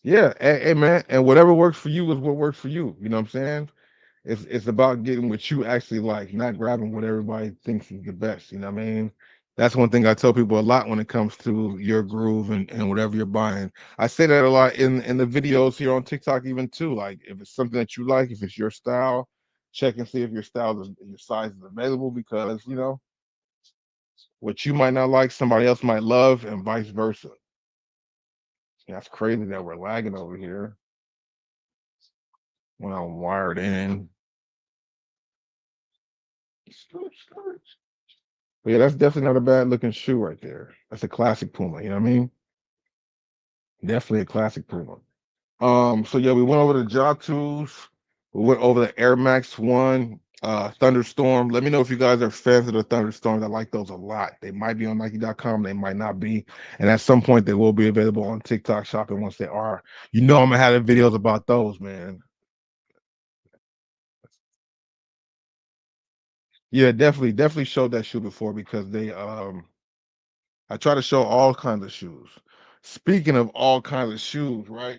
Yeah, hey man, and whatever works for you is what works for you. You know what I'm saying? It's about getting what you actually like, not grabbing what everybody thinks is the best. You know what I mean? That's one thing I tell people a lot when it comes to your groove and whatever you're buying. I say that a lot in the videos here on TikTok, even too. Like if it's something that you like, if it's your style, check and see if your size is available because you know what you might not like, somebody else might love, and vice versa. That's crazy that we're lagging over here when I'm wired in. But yeah, that's definitely not a bad looking shoe right there. That's a classic Puma. You know what I mean? Definitely a classic Puma. So yeah, we went over the job tools. We went over the Air Max One, Thunderstorm. Let me know if you guys are fans of the Thunderstorms. I like those a lot. They might be on Nike.com, they might not be. And at some point they will be available on TikTok shopping once they are. You know I'm gonna have videos about those, man. Yeah, definitely showed that shoe before because they I try to show all kinds of shoes. Speaking of all kinds of shoes, right?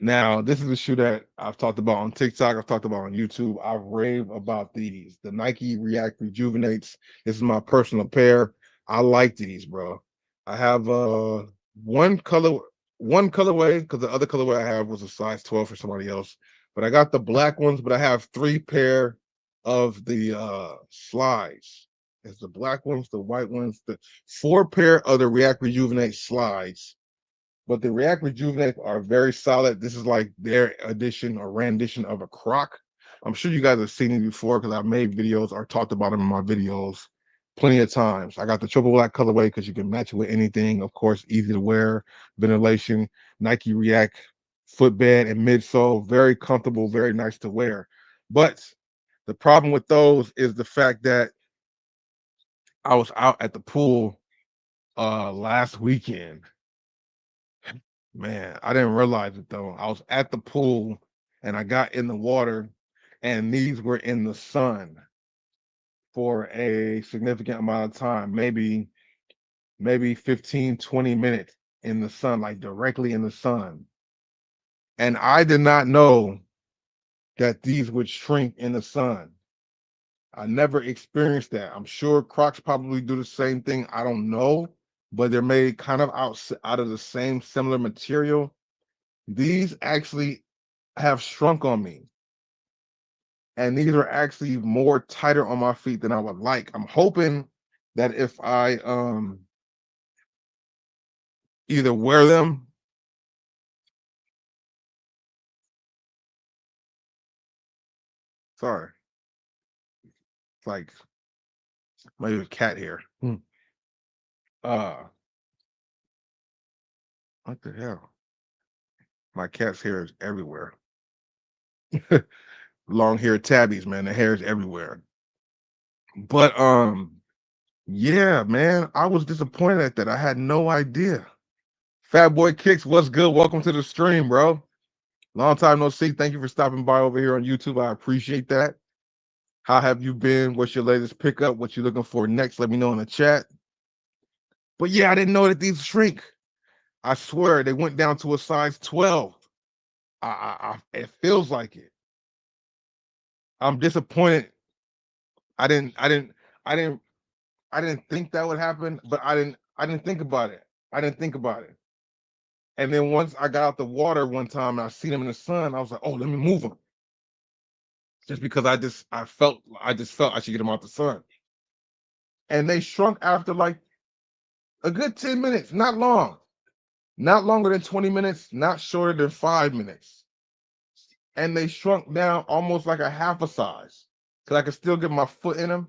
Now, this is a shoe that I've talked about on TikTok, I've talked about on YouTube. I rave about these. The Nike React Rejuvenates. This is my personal pair. I like these, bro. I have one color, one colorway, because the other colorway I have was a size 12 for somebody else. But I got the black ones, but I have three pair of the slides. It's the black ones, the white ones, the four pair of the React Rejuvenate slides, but the React Rejuvenate are very solid. This is like their edition or rendition of a Croc. I'm sure you guys have seen it before because I've made videos or talked about them in my videos plenty of times. I got the triple black colorway because you can match it with anything. Of course, easy to wear, ventilation, Nike React footbed and midsole, very comfortable, very nice to wear. But the problem with those is the fact that I was out at the pool last weekend. Man, I didn't realize it though. I was at the pool and I got in the water and these were in the sun for a significant amount of time, maybe 15, 20 minutes in the sun, like directly in the sun. And I did not know that these would shrink in the sun. I never experienced that. I'm sure Crocs probably do the same thing. I don't know, but they're made kind of out of the same similar material. These actually have shrunk on me. And these are actually more tighter on my feet than I would like. I'm hoping that if I either wear them, sorry, it's like maybe a cat here. Uh, what the hell? My cat's hair is everywhere. Long hair tabbies, man. The hair is everywhere. But yeah, man, I was disappointed at that. I had no idea. Fat Boy Kicks, what's good? Welcome to the stream, bro. Long time no see. Thank you for stopping by over here on YouTube. I appreciate that. How have you been? What's your latest pickup? What you looking for next? Let me know in the chat. But yeah, I didn't know that these shrink. I swear they went down to a size 12. It feels like it. I'm disappointed. I didn't, I didn't, I didn't, I didn't think that would happen, but I didn't think about it. I didn't think about it. And then once I got out the water one time and I seen them in the sun, I was like, oh, let me move them. Just because I just felt I should get them out the sun. And they shrunk after like a good 10 minutes, not long. Not longer than 20 minutes, not shorter than 5 minutes. And they shrunk down almost like a half a size. Because I could still get my foot in them.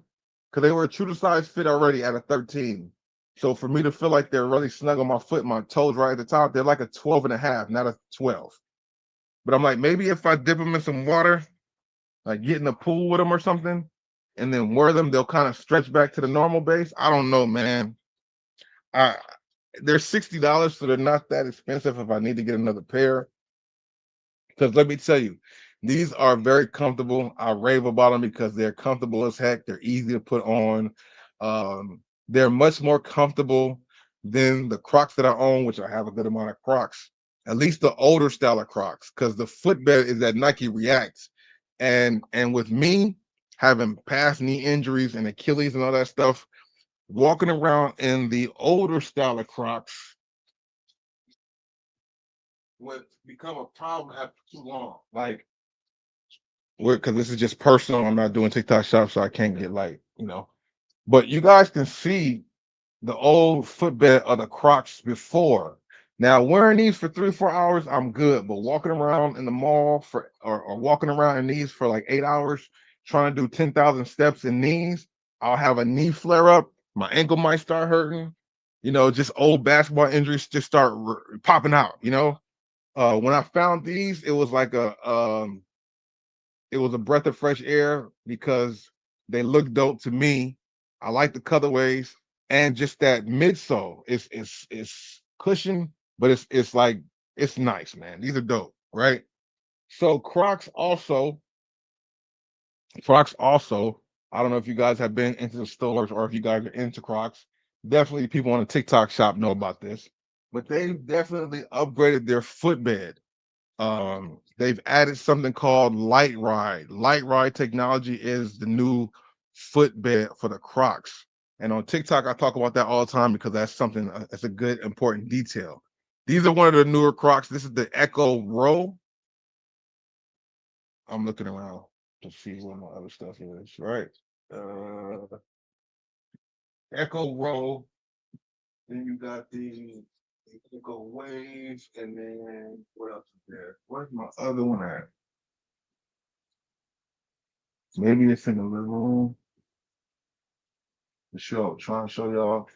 Because they were a true to size fit already at a 13. So for me to feel like they're really snug on my foot, my toes right at the top, they're like a 12 and a half, not a 12. But I'm like, maybe if I dip them in some water, like get in the pool with them or something, and then wear them, they'll kind of stretch back to the normal base. I don't know, man. I They're $60, so they're not that expensive if I need to get another pair. Because let me tell you, these are very comfortable. I rave about them because they're comfortable as heck. They're easy to put on. They're much more comfortable than the Crocs that I own, which I have a good amount of Crocs. At least the older style of Crocs, because the footbed is that Nike Reacts, and with me having past knee injuries and Achilles and all that stuff, walking around in the older style of Crocs would become a problem after too long. Like, because this is just personal. I'm not doing TikTok shop, so I can't get like. But you guys can see the old footbed of the Crocs before. Now wearing these for 3 or 4 hours, I'm good. But walking around in the mall for or walking around in these for like 8 hours, trying to do 10,000 steps in these, I'll have a knee flare up. My ankle might start hurting. Just old basketball injuries just start popping out. When I found these, it was a breath of fresh air because they look dope to me. I like the colorways and just that midsole. It's cushion, but it's nice, man. These are dope, right? So Crocs also. I don't know if you guys have been into the stores or if you guys are into Crocs. Definitely, people on the TikTok shop know about this, but they've definitely upgraded their footbed. They've added something called Light Ride. Light Ride technology is the new footbed for the Crocs. And on TikTok, I talk about that all the time because that's something that's a good important detail. These are one of the newer Crocs. This is the Echo Row. I'm looking around to see what my other stuff is. Right, uh, Echo Row. Then you got the Echo Wave, and then what else is there? Where's my other one at? Maybe it's in the living room. Trying to show y'all.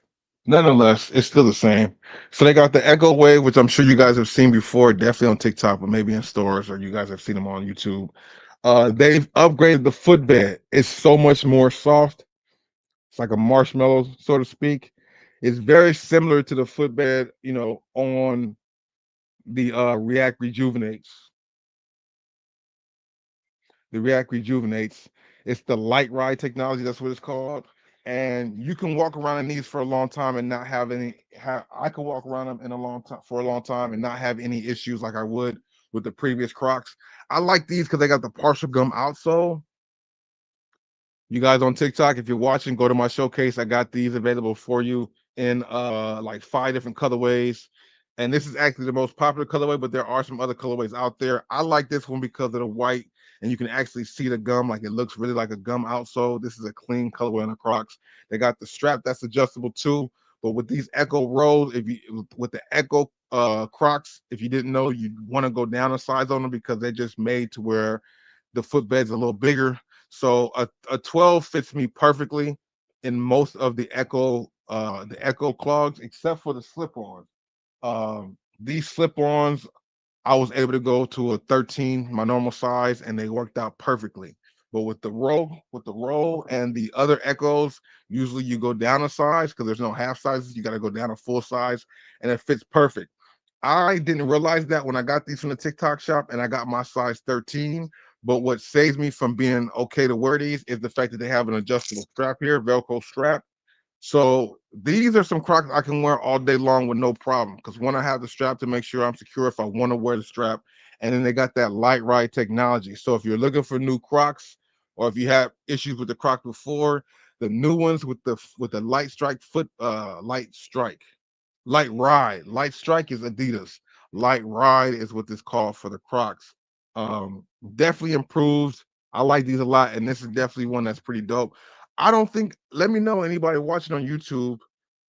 Nonetheless, it's still the same. So they got the Echo Wave, which I'm sure you guys have seen before, definitely on TikTok, but maybe in stores or you guys have seen them on YouTube. They've upgraded the footbed. It's so much more soft. It's like a marshmallow, so to speak. It's very similar to the footbed, on the React Rejuvenates. The React Rejuvenates. It's the light ride technology. That's what it's called. And you can walk around in these for a long time and not have any. I can walk around them in a long time for a long time and not have any issues like I would with the previous Crocs. I like these because they got the partial gum outsole. You guys on TikTok, if you're watching, go to my showcase. I got these available for you in like 5 different colorways. And this is actually the most popular colorway, but there are some other colorways out there. I like this one because of the white, and you can actually see the gum, like it looks really like a gum outsole. This is a clean colorway on the Crocs. They got the strap that's adjustable too. But with these Echo Rolls, if you with the Echo Crocs, if you didn't know, you want to go down a size on them because they're just made to where the footbed's a little bigger. So a 12 fits me perfectly in most of the Echo clogs, except for the slip-ons. These slip-ons, I was able to go to a 13, my normal size, and they worked out perfectly. But with the roll and the other Echoes, usually you go down a size because there's no half sizes. You got to go down a full size, and it fits perfect. I didn't realize that when I got these from the TikTok shop and I got my size 13. But what saves me from being okay to wear these is the fact that they have an adjustable strap here, Velcro strap. So these are some Crocs I can wear all day long with no problem. Because one, I have the strap to make sure I'm secure if I want to wear the strap, and then they got that light ride technology. So if you're looking for new Crocs, or if you have issues with the Crocs before, the new ones with the light strike Light Ride. Light Strike is Adidas. Light Ride is what this called for the Crocs. Definitely improves. I like these a lot, and this is definitely one that's pretty dope. I don't think. Let me know anybody watching on YouTube.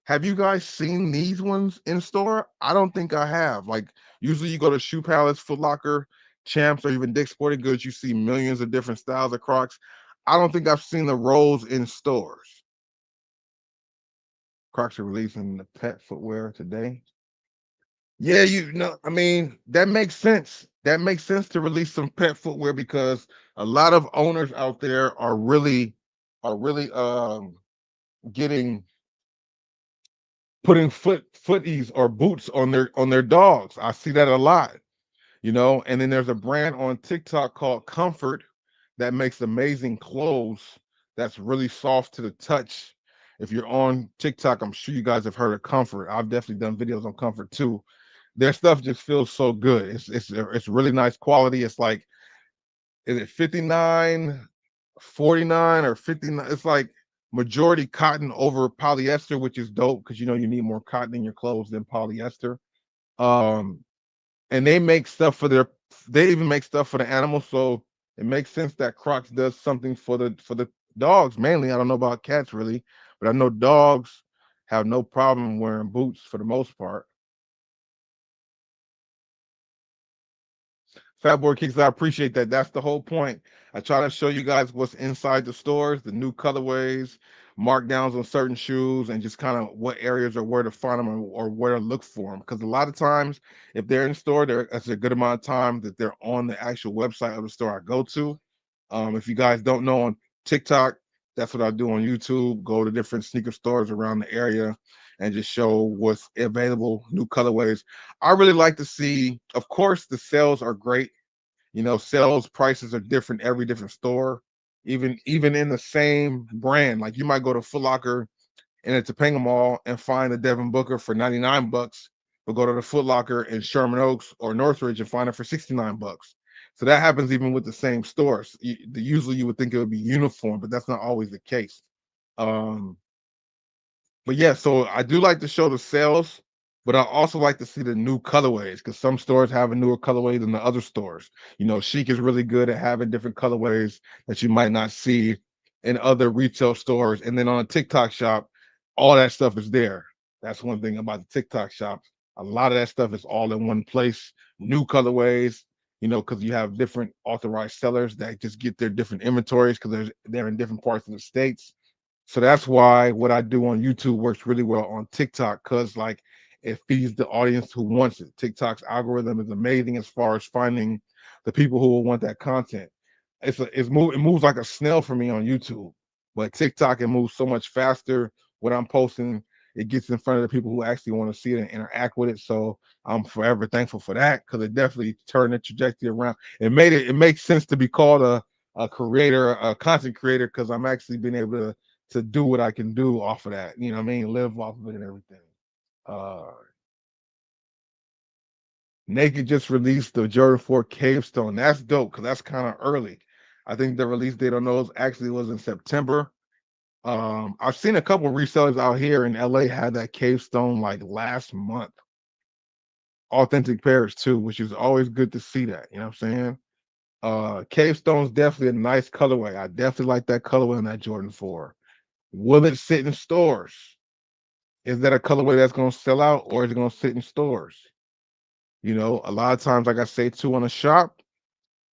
Have you guys seen these ones in store? I don't think I have. Like usually, you go to Shoe Palace, Foot Locker, Champs, or even Dick's Sporting Goods. You see millions of different styles of Crocs. I don't think I've seen the rolls in stores. Crocs are releasing the pet footwear today. Yeah, I mean, that makes sense. That makes sense to release some pet footwear because a lot of owners out there are really getting putting footies or boots on their dogs. I see that a lot, you know. And then there's a brand on TikTok called Comfort that makes amazing clothes that's really soft to the touch. If you're on TikTok, I'm sure you guys have heard of Comfort. I've definitely done videos on Comfort too. Their stuff just feels so good. It's really nice quality. It's like, is it 59, 49, or 59? It's like majority cotton over polyester, which is dope because you know you need more cotton in your clothes than polyester. Um, and they make stuff for their, they even make stuff for the animals. So it makes sense that Crocs does something for the dogs mainly. I don't know about cats really, but I know dogs have no problem wearing boots for the most part. Fat Boy Kicks, I appreciate that. That's the whole point. I try to show you guys what's inside the stores, the new colorways, markdowns on certain shoes, and just kind of what areas or where to find them or where to look for them. Because a lot of times, if they're in store, that's a good amount of time that they're on the actual website of the store I go to. If you guys don't know, on TikTok, that's what I do on YouTube. Go to different sneaker stores around the area and just show what's available, new colorways. I really like to see, of course, the sales are great. You know, sales prices are different every different store, even in the same brand. Like you might go to Foot Locker in a Topanga Mall and find a Devin Booker for 99 bucks, but go to the Foot Locker in Sherman Oaks or Northridge and find it for 69 bucks. So that happens even with the same stores. Usually you would think it would be uniform, but that's not always the case. Um, but yeah, so I do like to show the sales, but I also like to see the new colorways because some stores have a newer colorway than the other stores. You know, Chic is really good at having different colorways that you might not see in other retail stores. And then on a TikTok shop, all that stuff is there. That's one thing about the TikTok shop. A lot of that stuff is all in one place. New colorways, you know, because you have different authorized sellers that just get their different inventories because they're in different parts of the states. So that's why what I do on YouTube works really well on TikTok because like it feeds the audience who wants it. TikTok's algorithm is amazing as far as finding the people who will want that content. It moves like a snail for me on YouTube, but TikTok it moves so much faster. What I'm posting, it gets in front of the people who actually want to see it and interact with it. So I'm forever thankful for that because it definitely turned the trajectory around. It makes sense to be called a creator, a content creator, because I'm actually being able to do what I can do off of that. You know what I mean? Live off of it and everything. Uh Naked just released the Jordan 4 Cavestone. That's dope because that's kind of early. I think the release date on those actually was in September. I've seen a couple resellers out here in LA had that Cavestone like last month. Authentic pairs too, which is always good to see that. You know what I'm saying? Cavestone's definitely a nice colorway. I definitely like that colorway on that Jordan 4. Will it sit in stores? Is that a colorway that's going to sell out or is it going to sit in stores? You know, a lot of times, like I say too, on a shop,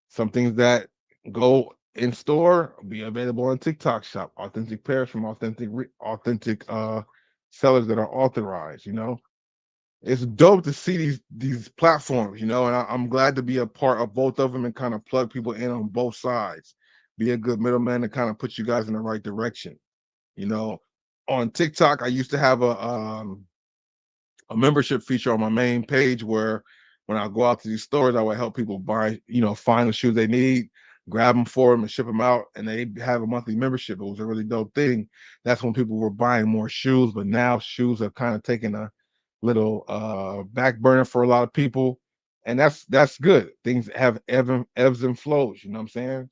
some things that go in store be available on TikTok shop. Authentic pairs from authentic sellers that are authorized. You know, it's dope to see these platforms. You know, and I'm glad to be a part of both of them and kind of plug people in on both sides. Be a good middleman to kind of put you guys in the right direction. You know, on TikTok, I used to have a membership feature on my main page where when I go out to these stores, I would help people buy, you know, find the shoes they need, grab them for them and ship them out. And they have a monthly membership. It was a really dope thing. That's when people were buying more shoes, but now shoes have kind of taken a little back burner for a lot of people. And that's good. Things have ebbs and flows, you know what I'm saying?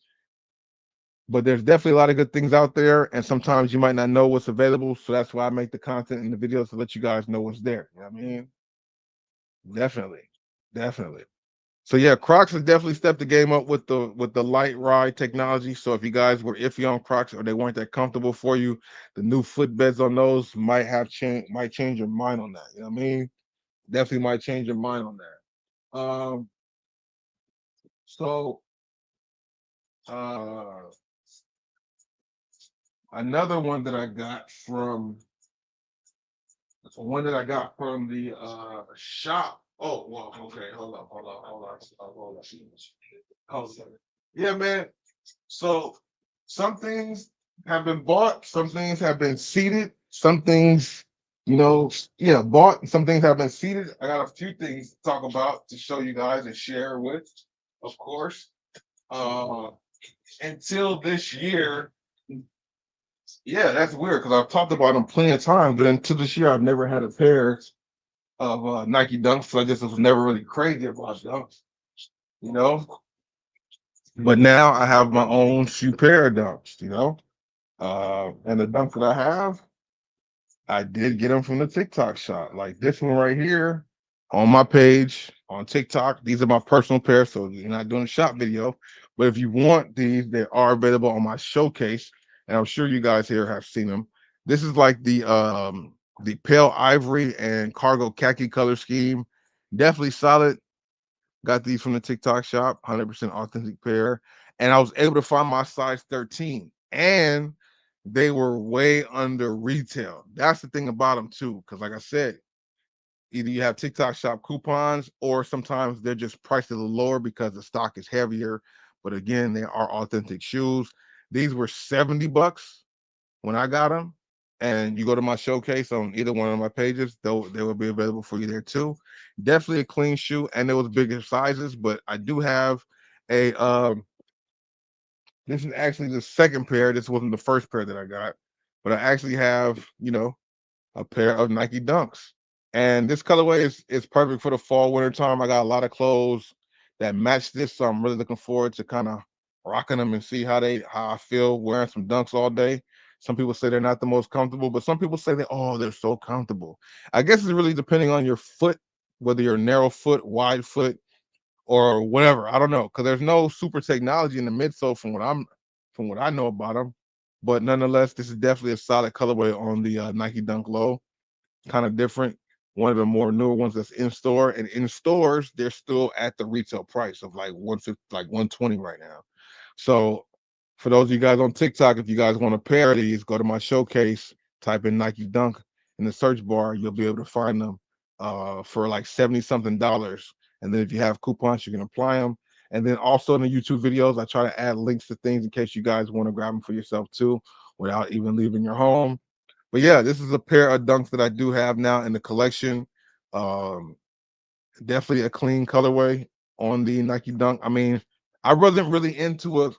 But there's definitely a lot of good things out there, and sometimes you might not know what's available. So that's why I make the content and the videos to let you guys know what's there. You know what I mean? Definitely, definitely. So yeah, Crocs has definitely stepped the game up with the light ride technology. So if you guys were iffy on Crocs or they weren't that comfortable for you, the new footbeds on those might change your mind on that. You know what I mean? Definitely might change your mind on that. So uh another one that I got from the shop. Oh, well, okay, hold on. Yeah, man. So some things have been bought, some things have been seeded, some things, bought, and some things have been seeded. I got a few things to talk about to show you guys and share with, of course. Uh, until this year, yeah, that's weird because I've talked about them plenty of times, but until this year, I've never had a pair of Nike Dunks. So I just was never really crazy about Dunks, you know. But now I have my own shoe pair of Dunks, and the Dunks that I have, I did get them from the TikTok shop. Like this one right here on my page on TikTok. These are my personal pairs, so you're not doing a shop video. But if you want these, they are available on my showcase, and I'm sure you guys here have seen them. This is like the pale ivory and cargo khaki color scheme. Definitely solid. Got these from the TikTok shop, 100% authentic pair. And I was able to find my size 13. And they were way under retail. That's the thing about them too. Cause like I said, either you have TikTok shop coupons or sometimes they're just priced a little lower because the stock is heavier. But again, they are authentic shoes. These were 70 bucks when I got them. And you go to my showcase on either one of my pages, they will be available for you there too. Definitely a clean shoe, and there was bigger sizes, but I do have a this is actually the second pair. This wasn't the first pair that I got, but I actually have, a pair of Nike Dunks. And this colorway is perfect for the fall, winter time. I got a lot of clothes that match this, so I'm really looking forward to kind of rocking them and see how I feel wearing some Dunks all day. Some people say they're not the most comfortable, but some people say they're so comfortable. I guess it's really depending on your foot, whether you're narrow foot, wide foot, or whatever. I don't know because there's no super technology in the midsole from what I know about them. But nonetheless, this is definitely a solid colorway on the Nike Dunk Low. Kind of different. One of the more newer ones that's in store, and in stores they're still at the retail price of like 150, like 120 right now. So for those of you guys on TikTok, if you guys want a pair of these, go to my showcase, type in Nike Dunk in the search bar, you'll be able to find them for like 70 something dollars. And then if you have coupons, you can apply them. And then also in the YouTube videos, I try to add links to things in case you guys want to grab them for yourself too, without even leaving your home. But yeah, this is a pair of dunks that I do have now in the collection. Um, Definitely a clean colorway on the Nike Dunk. I mean, I wasn't really into a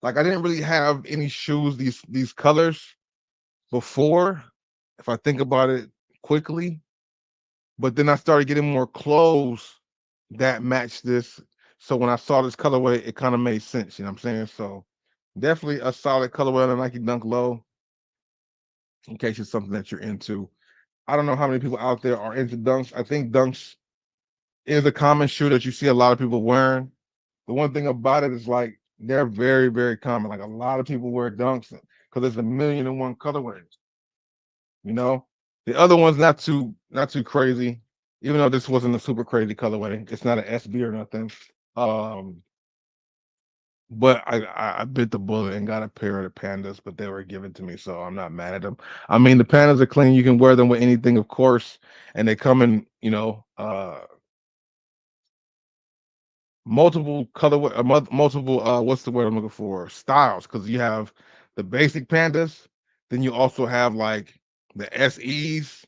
like I didn't really have any shoes these colors before, if I think about it quickly. But then I started getting more clothes that matched this. So when I saw this colorway, it kind of made sense. You know what I'm saying? So definitely a solid colorway on the Nike Dunk Low, in case it's something that you're into. I don't know how many people out there are into dunks. I think dunks is a common shoe that you see a lot of people wearing. The one thing about it is like they're very, very common. Like a lot of people wear dunks because there's a million and one colorways. You know, the other one's not too crazy. Even though this wasn't a super crazy colorway, it's not an SB or nothing. Um, but I bit the bullet and got a pair of the pandas, but they were given to me, so I'm not mad at them. I mean, the pandas are clean. You can wear them with anything, of course, and they come in, multiple colorway, multiple what's the word I'm looking for? Styles, because you have the basic pandas, then you also have like the SEs,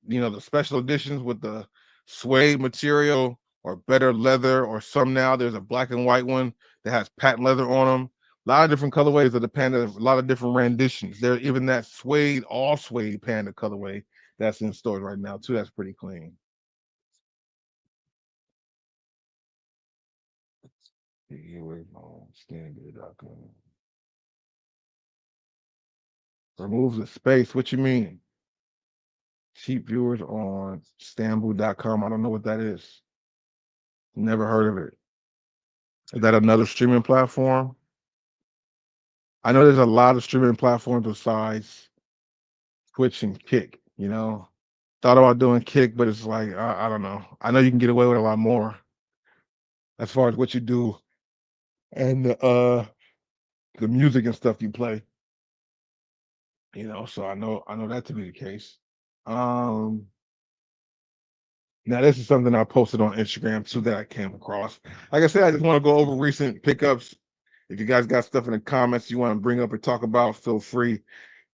the special editions with the suede material or better leather, or some now there's a black and white one that has patent leather on them. A lot of different colorways of the panda, a lot of different renditions. There's even that suede, all suede panda colorway that's in stores right now too. That's pretty clean. Remove the space. What you mean? Cheap viewers on Stambu.com. I don't know what that is. Never heard of it. Is that another streaming platform? I know there's a lot of streaming platforms besides Twitch and Kick. Thought about doing Kick, but it's like I don't know. I know you can get away with a lot more as far as what you do and the music and stuff you play. So I know that to be the case. Um Now this is something I posted on Instagram too that I came across. Like I said, I just want to go over recent pickups If you guys got stuff in the comments you want to bring up or talk about, feel free.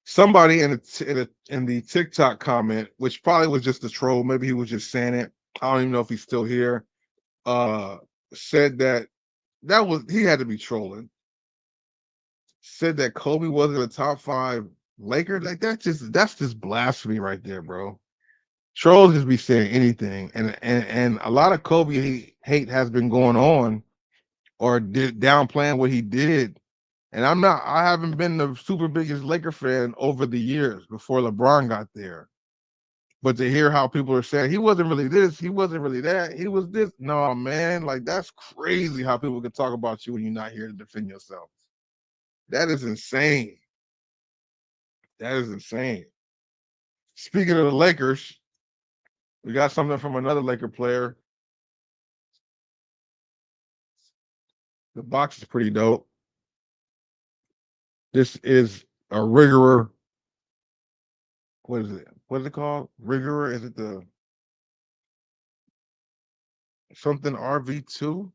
Somebody in the TikTok comment, which probably was just a troll, maybe he was just saying it. I don't even know if he's still here. Uh, said that was he had to be trolling. Said that Kobe wasn't a top 5 Laker. Like that's just blasphemy right there, bro. Trolls just be saying anything, and a lot of Kobe hate has been going on or downplaying what he did. And I haven't been the super biggest Laker fan over the years before LeBron got there. But to hear how people are saying he wasn't really this, he wasn't really that, he was this. No, man, like that's crazy how people can talk about you when you're not here to defend yourself. That is insane. That is insane. Speaking of the Lakers, we got something from another Laker player. The box is pretty dope. This is a Rigor. What is it? What is it called? Rigor? Is it the something RV2?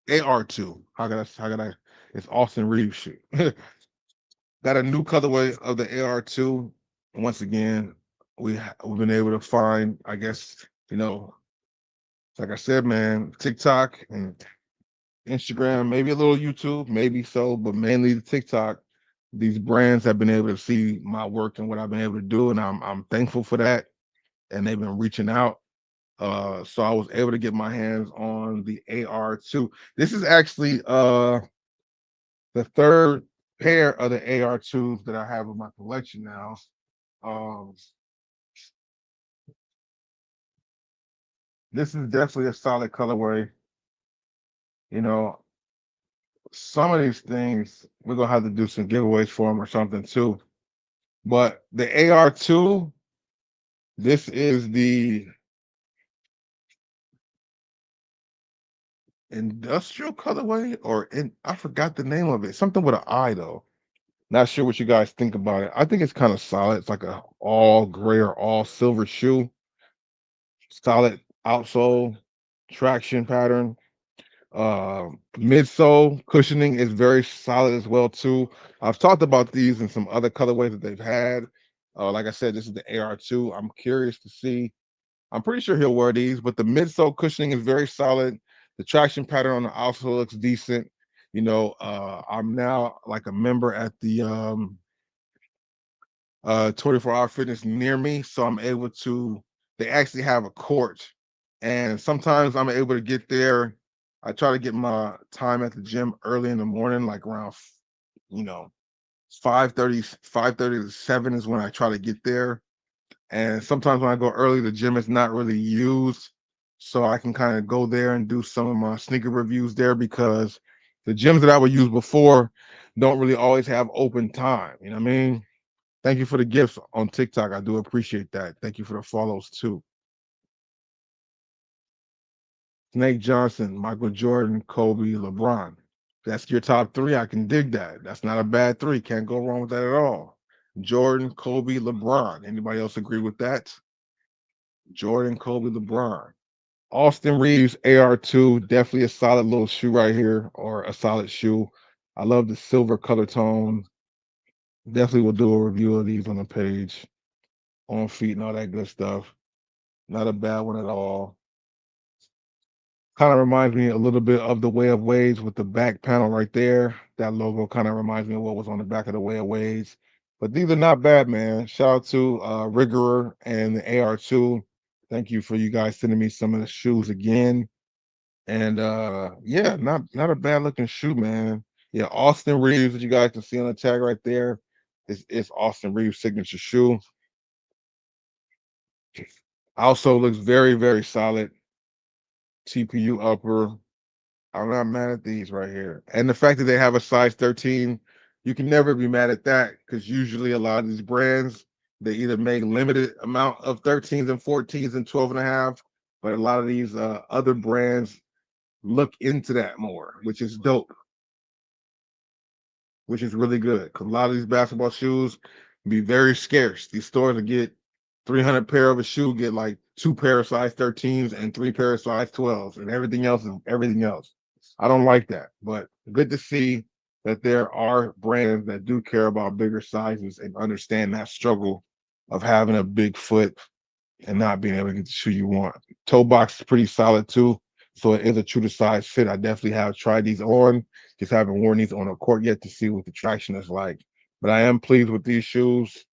AR2. How could I it's Austin Reeves shoot. Got a new colorway of the AR2. Once again, we've been able to find, I guess, like I said, man, TikTok and Instagram, maybe a little YouTube, maybe so, but mainly the TikTok. These brands have been able to see my work and what I've been able to do, and I'm thankful for that. And they've been reaching out. So I was able to get my hands on the AR2. This is actually the third pair of the AR2s that I have in my collection now. Um, this is definitely a solid colorway. You know, some of these things we're gonna have to do some giveaways for them or something too. But the AR2, this is the industrial colorway, I forgot the name of it. Something with an I though. Not sure what you guys think about it. I think it's kind of solid. It's like a all gray or all silver shoe. Solid outsole, traction pattern. Midsole cushioning is very solid as well too. I've talked about these in some other colorways that they've had. Like I said, this is the AR2. I'm curious to see. I'm pretty sure he'll wear these, but the midsole cushioning is very solid. The traction pattern on the outsole looks decent. I'm now like a member at the 24-hour fitness near me, so I'm able to they actually have a court, and sometimes I'm able to get there. I try to get my time at the gym early in the morning, like around you know 5:30 to 7 is when I try to get there. And sometimes when I go early, the gym is not really used, so I can kind of go there and do some of my sneaker reviews there, because the gyms that I would use before don't really always have open time, you know what I mean? Thank you for the gifts on TikTok. I do appreciate that. Thank you for the follows too. Snake Johnson, Michael Jordan, Kobe, LeBron. That's your top 3. I can dig that. That's not a bad 3. Can't go wrong with that at all. Jordan, Kobe, LeBron. Anybody else agree with that? Jordan, Kobe, LeBron. Austin Reeves, AR2. Definitely a solid little shoe right here, or a solid shoe. I love the silver color tone. Definitely will do a review of these on the page, on feet and all that good stuff. Not a bad one at all. Kind of reminds me a little bit of the Way of Waves with the back panel right there. That logo kind of reminds me of what was on the back of the Way of Waves. But these are not bad, man. Shout out to Rigorer and the AR2. Thank you for you guys sending me some of the shoes again. And yeah, not a bad looking shoe, man. Yeah, Austin Reeves, that you guys can see on the tag right there. It's Austin Reeves' signature shoe. Also looks very, very solid. TPU upper. I'm not mad at these right here. And the fact that they have a size 13, you can never be mad at that, because usually a lot of these brands, they either make limited amount of 13s and 14s and 12 and a half, but a lot of these other brands look into that more, which is dope, which is really good, because a lot of these basketball shoes be very scarce. These stores will get 300 pair of a shoe, get like 2 pair of size 13s and 3 pair of size 12s, and everything else is everything else. I don't like that, but good to see that there are brands that do care about bigger sizes and understand that struggle of having a big foot and not being able to get the shoe you want. Toe box is pretty solid too. So it is a true to size fit. I definitely have tried these on, just haven't worn these on a court yet to see what the traction is like. But I am pleased with these shoes.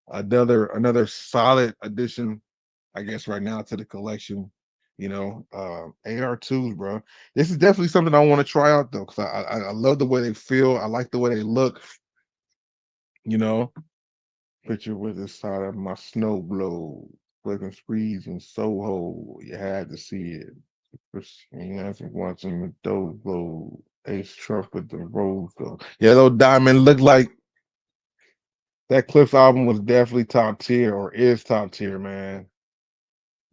Another solid addition, I guess, right now to the collection. AR2s, bro. This is definitely something I want to try out though, because I love the way they feel. I like the way they look. You know, Picture with the side of my snow globe, working sprees in Soho. You had to see it. Watching the dough glow. Ace Trump with the rose gold. Yellow Diamond looked like that Clips album was definitely top tier or is top tier, man.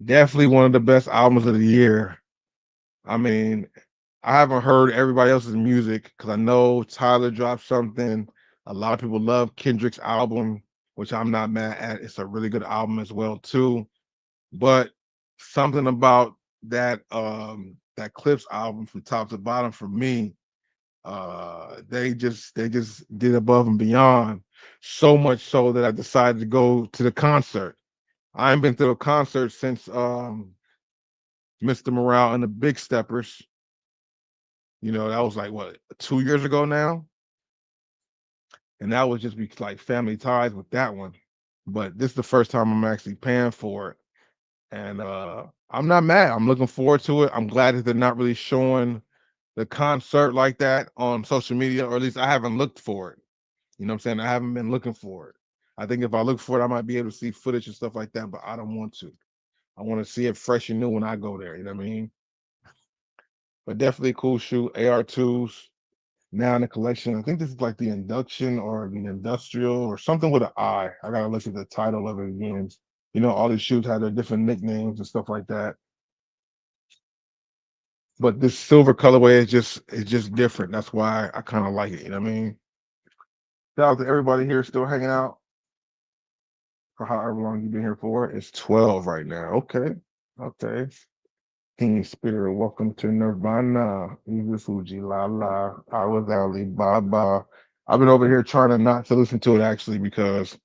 Definitely one of the best albums of the year. I mean, I haven't heard everybody else's music because I know Tyler dropped something. A lot of people love Kendrick's album, which I'm not mad at. It's a really good album as well, too. But something about that Clips album from top to bottom for me, they just did above and beyond. So much so that I decided to go to the concert. I ain't been to a concert since Mr. Morale and the Big Steppers. That was like what 2 years ago now, and that was just like family ties with that one. But this is the first time I'm actually paying for it, and I'm not mad. I'm looking forward to it. I'm glad that they're not really showing the concert like that on social media, or at least I haven't looked for it. You know what I'm saying? I haven't been looking for it. I think if I look for it, I might be able to see footage and stuff like that, but I don't want to. I want to see it fresh and new when I go there. You know what I mean? But definitely a cool shoe. AR2s now in the collection. I think this is like the induction or the industrial or something with an I. I gotta look at the title of it again. All these shoes have their different nicknames and stuff like that. But this silver colorway is just different. That's why I kind of like it. You know what I mean? Shout out to everybody here still hanging out for however long you've been here for. It's 12 right now. Okay. Okay. King Spirit, welcome to Nirvana. Easy Fuji, la la. I was Ali Baba. I've been over here trying to not to listen to it actually because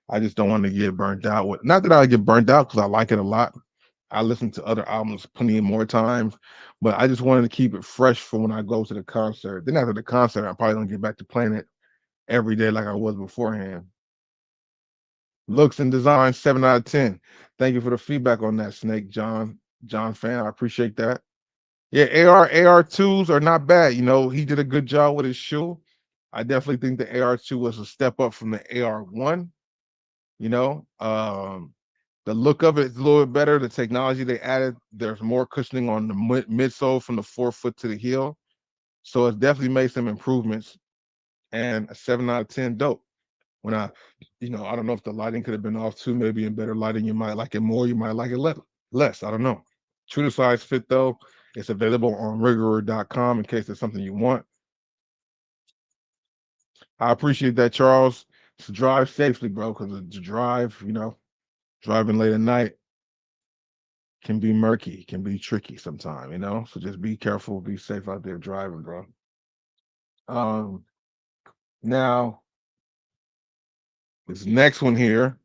I just don't want to get burnt out with. Not that I get burnt out because I like it a lot. I listen to other albums plenty more times, but I just wanted to keep it fresh for when I go to the concert. Then after the concert, I probably don't get back to playing it every day like I was beforehand. Looks and design, 7 out of 10. Thank you for the feedback on that, Snake John fan. I appreciate that. Yeah, AR2s are not bad. He did a good job with his shoe. I definitely think the AR2 was a step up from the AR1. You know, the look of it is a little bit better. The technology they added, there's more cushioning on the midsole from the forefoot to the heel. So it's definitely made some improvements and a 7 out of 10 dope. When I don't know if the lighting could have been off too. Maybe in better lighting, you might like it more. You might like it less. I don't know. True to size fit though. It's available on rigor.com in case it's something you want. I appreciate that, Charles. So drive safely, bro, because the drive, driving late at night can be murky, can be tricky sometimes. So just be careful, be safe out there driving, bro. Um, Now this next one here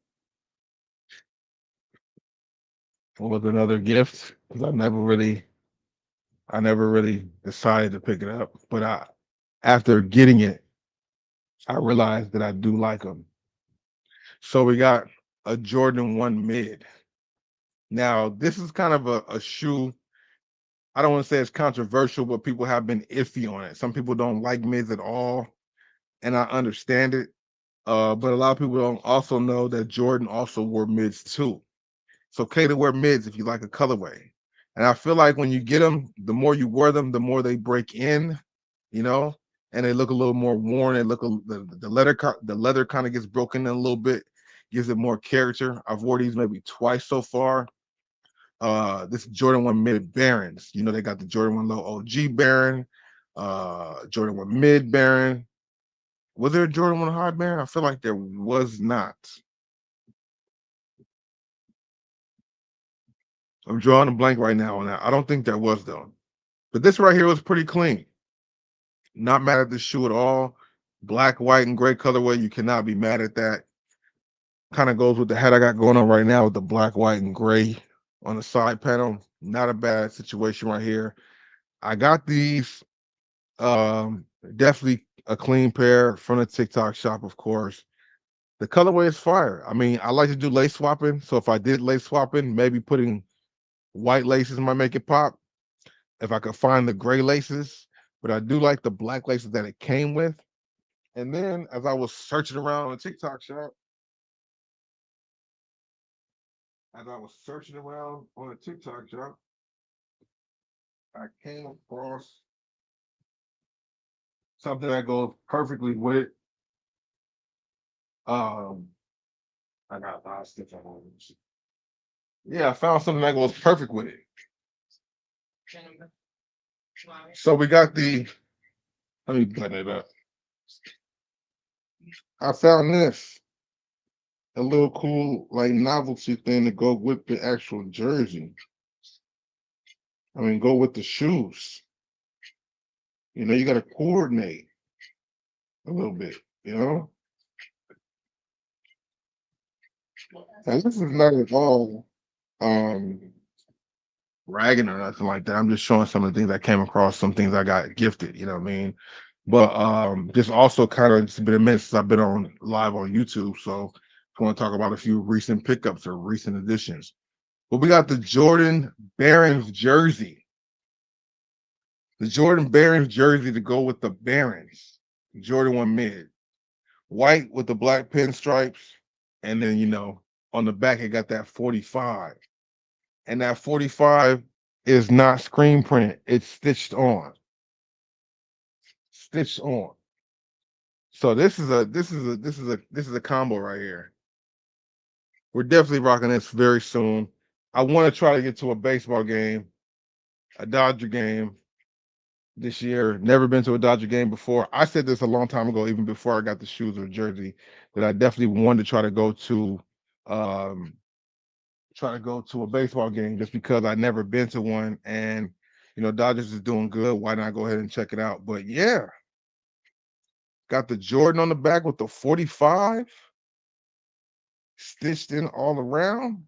was another gift because I never really decided to pick it up, but after getting it, I realized that I do like them. So we got a Jordan 1 mid. Now, this is kind of a shoe. I don't want to say it's controversial, but people have been iffy on it. Some people don't like mids at all, and I understand it. But a lot of people don't also know that Jordan also wore mids too. It's okay to wear mids if you like a colorway. And I feel like when you get them, the more you wear them, the more they break in, you know, and they look a little more worn. They look the leather kind of gets broken in a little bit, gives it more character. I've worn these maybe twice so far. This Jordan 1 mid Barons. They got the Jordan 1 low OG Baron, Jordan 1 mid Baron. Was there a Jordan 1 hard Baron? I feel like there was not. I'm drawing a blank right now on that. I don't think there was though. But this right here was pretty clean. Not mad at the shoe at all. Black, white, and gray colorway. You cannot be mad at that. Kind of goes with the hat I got going on right now with the black, white, and gray on the side panel. Not a bad situation right here. I got these. Definitely a clean pair from the TikTok shop, of course. The colorway is fire. I mean, I like to do lace swapping. So if I did lace swapping, maybe putting white laces might make it pop. If I could find the gray laces, but I do like the black laces that it came with. And then as I was searching around on the TikTok shop, as I was searching around on the TikTok shop, I came across something that goes perfectly with it. Um, I got a lot of stuff on this. Yeah, I found something that goes perfect with it. So we got the. Let me button it up. I found this a little cool like novelty thing to go with the actual jersey. I mean, go with the shoes. You know, you got to coordinate a little bit. You know, and this is not at all um ragging or nothing like that. I'm just showing some of the things I came across, some things I got gifted. You know what I mean? But just also kind of it's been a minute since I've been on live on YouTube, so I want to talk about a few recent pickups or recent additions. But we got the Jordan Barons jersey, the Jordan Barons jersey to go with the Barons Jordan 1 mid, white with the black pinstripes, and then on the back it got that 45, and that 45 is not screen print; it's stitched on. So this is a combo right here. We're definitely rocking this very soon. I want to try to get to a baseball game, a Dodger game this year. Never been to a Dodger game before. I said this a long time ago, even before I got the shoes or jersey, that I definitely wanted to um try to go to a baseball game just because I never been to one. And Dodgers is doing good. Why not go ahead and check it out? But yeah, got the Jordan on the back with the 45 stitched in all around,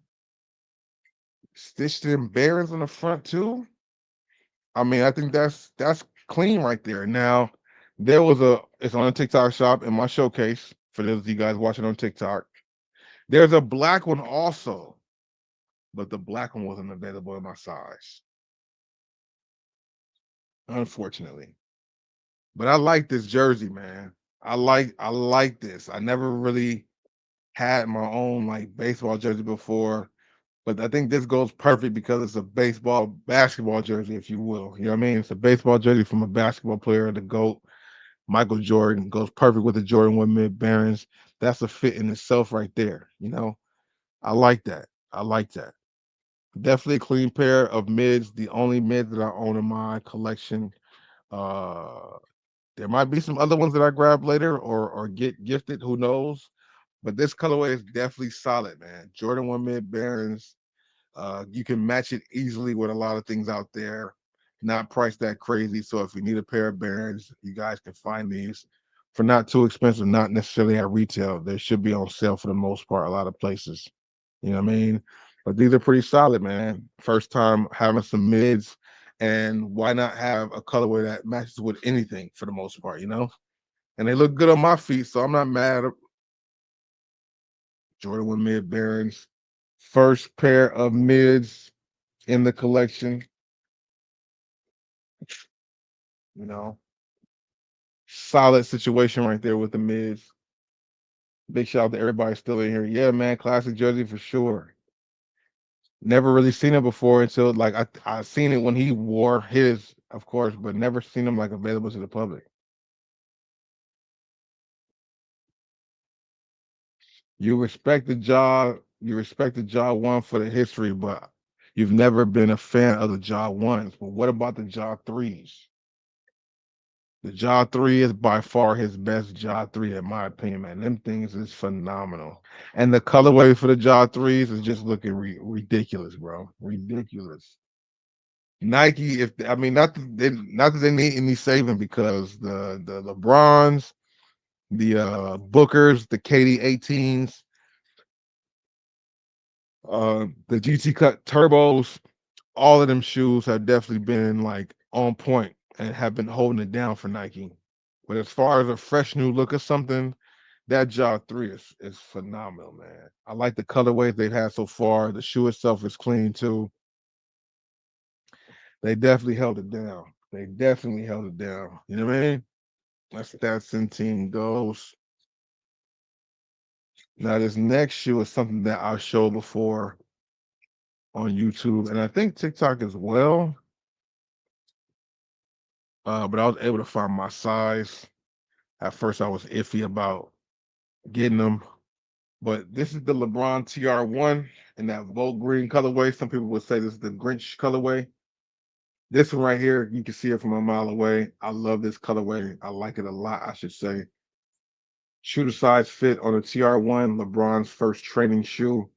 stitched in Barons on the front too. I mean, I think that's clean right there. Now, it's on a TikTok shop in my showcase for those of you guys watching on TikTok. There's a black one also, but the black one wasn't available in my size, unfortunately. But I like this jersey, man. I like this. I never really had my own like baseball jersey before, but I think this goes perfect because it's a baseball basketball jersey, if you will. You know what I mean? It's a baseball jersey from a basketball player, the GOAT. Michael Jordan goes perfect with the Jordan 1 mid Barons. That's a fit in itself right there. I like that. I like that. Definitely a clean pair of mids. The only mids that I own in my collection. Uh, there might be some other ones that I grab later or get gifted. Who knows? But this colorway is definitely solid, man. Jordan 1 mid Barons. You can match it easily with a lot of things out there, not priced that crazy. So if you need a pair of Barons, you guys can find these for not too expensive, not necessarily at retail. They should be on sale for the most part, a lot of places. You know what I mean? But these are pretty solid, man. First time having some mids, and why not have a colorway that matches with anything for the most part, And they look good on my feet, so I'm not mad. Jordan 1 mid Barons. First pair of mids in the collection, you know. Solid situation right there with the mids. Big shout out to everybody still in here. Yeah, man, classic jersey for sure. Never really seen it before until like I seen it when he wore his, of course, but never seen him like available to the public. You respect the jaw one for the history, but you've never been a fan of the jaw ones. But what about the jaw threes? The Jaw 3 is by far his best Jaw 3, in my opinion, man. Them things is phenomenal. And the colorway for the Jaw 3s is just looking ridiculous, bro. Ridiculous. Nike, if I mean not that they need any saving because the LeBrons, the Bookers, the KD 18s, the GT Cut Turbos, all of them shoes have definitely been like on point and have been holding it down for Nike. But as far as a fresh new look or something, that Jaw 3 is phenomenal, man. I like the colorways they've had so far. The shoe itself is clean too. They definitely held it down. They definitely held it down. You know what I mean? That's that team goes. Now this next shoe is something that I showed before on YouTube and I think TikTok as well. But I was able to find my size. At first, I was iffy about getting them, but this is the LeBron TR1 in that Volt green colorway. Some people would say this is the Grinch colorway. This one right here, you can see it from a mile away. I love this colorway. I like it a lot, I should say. Shooter size fit on the TR1, LeBron's first training shoe.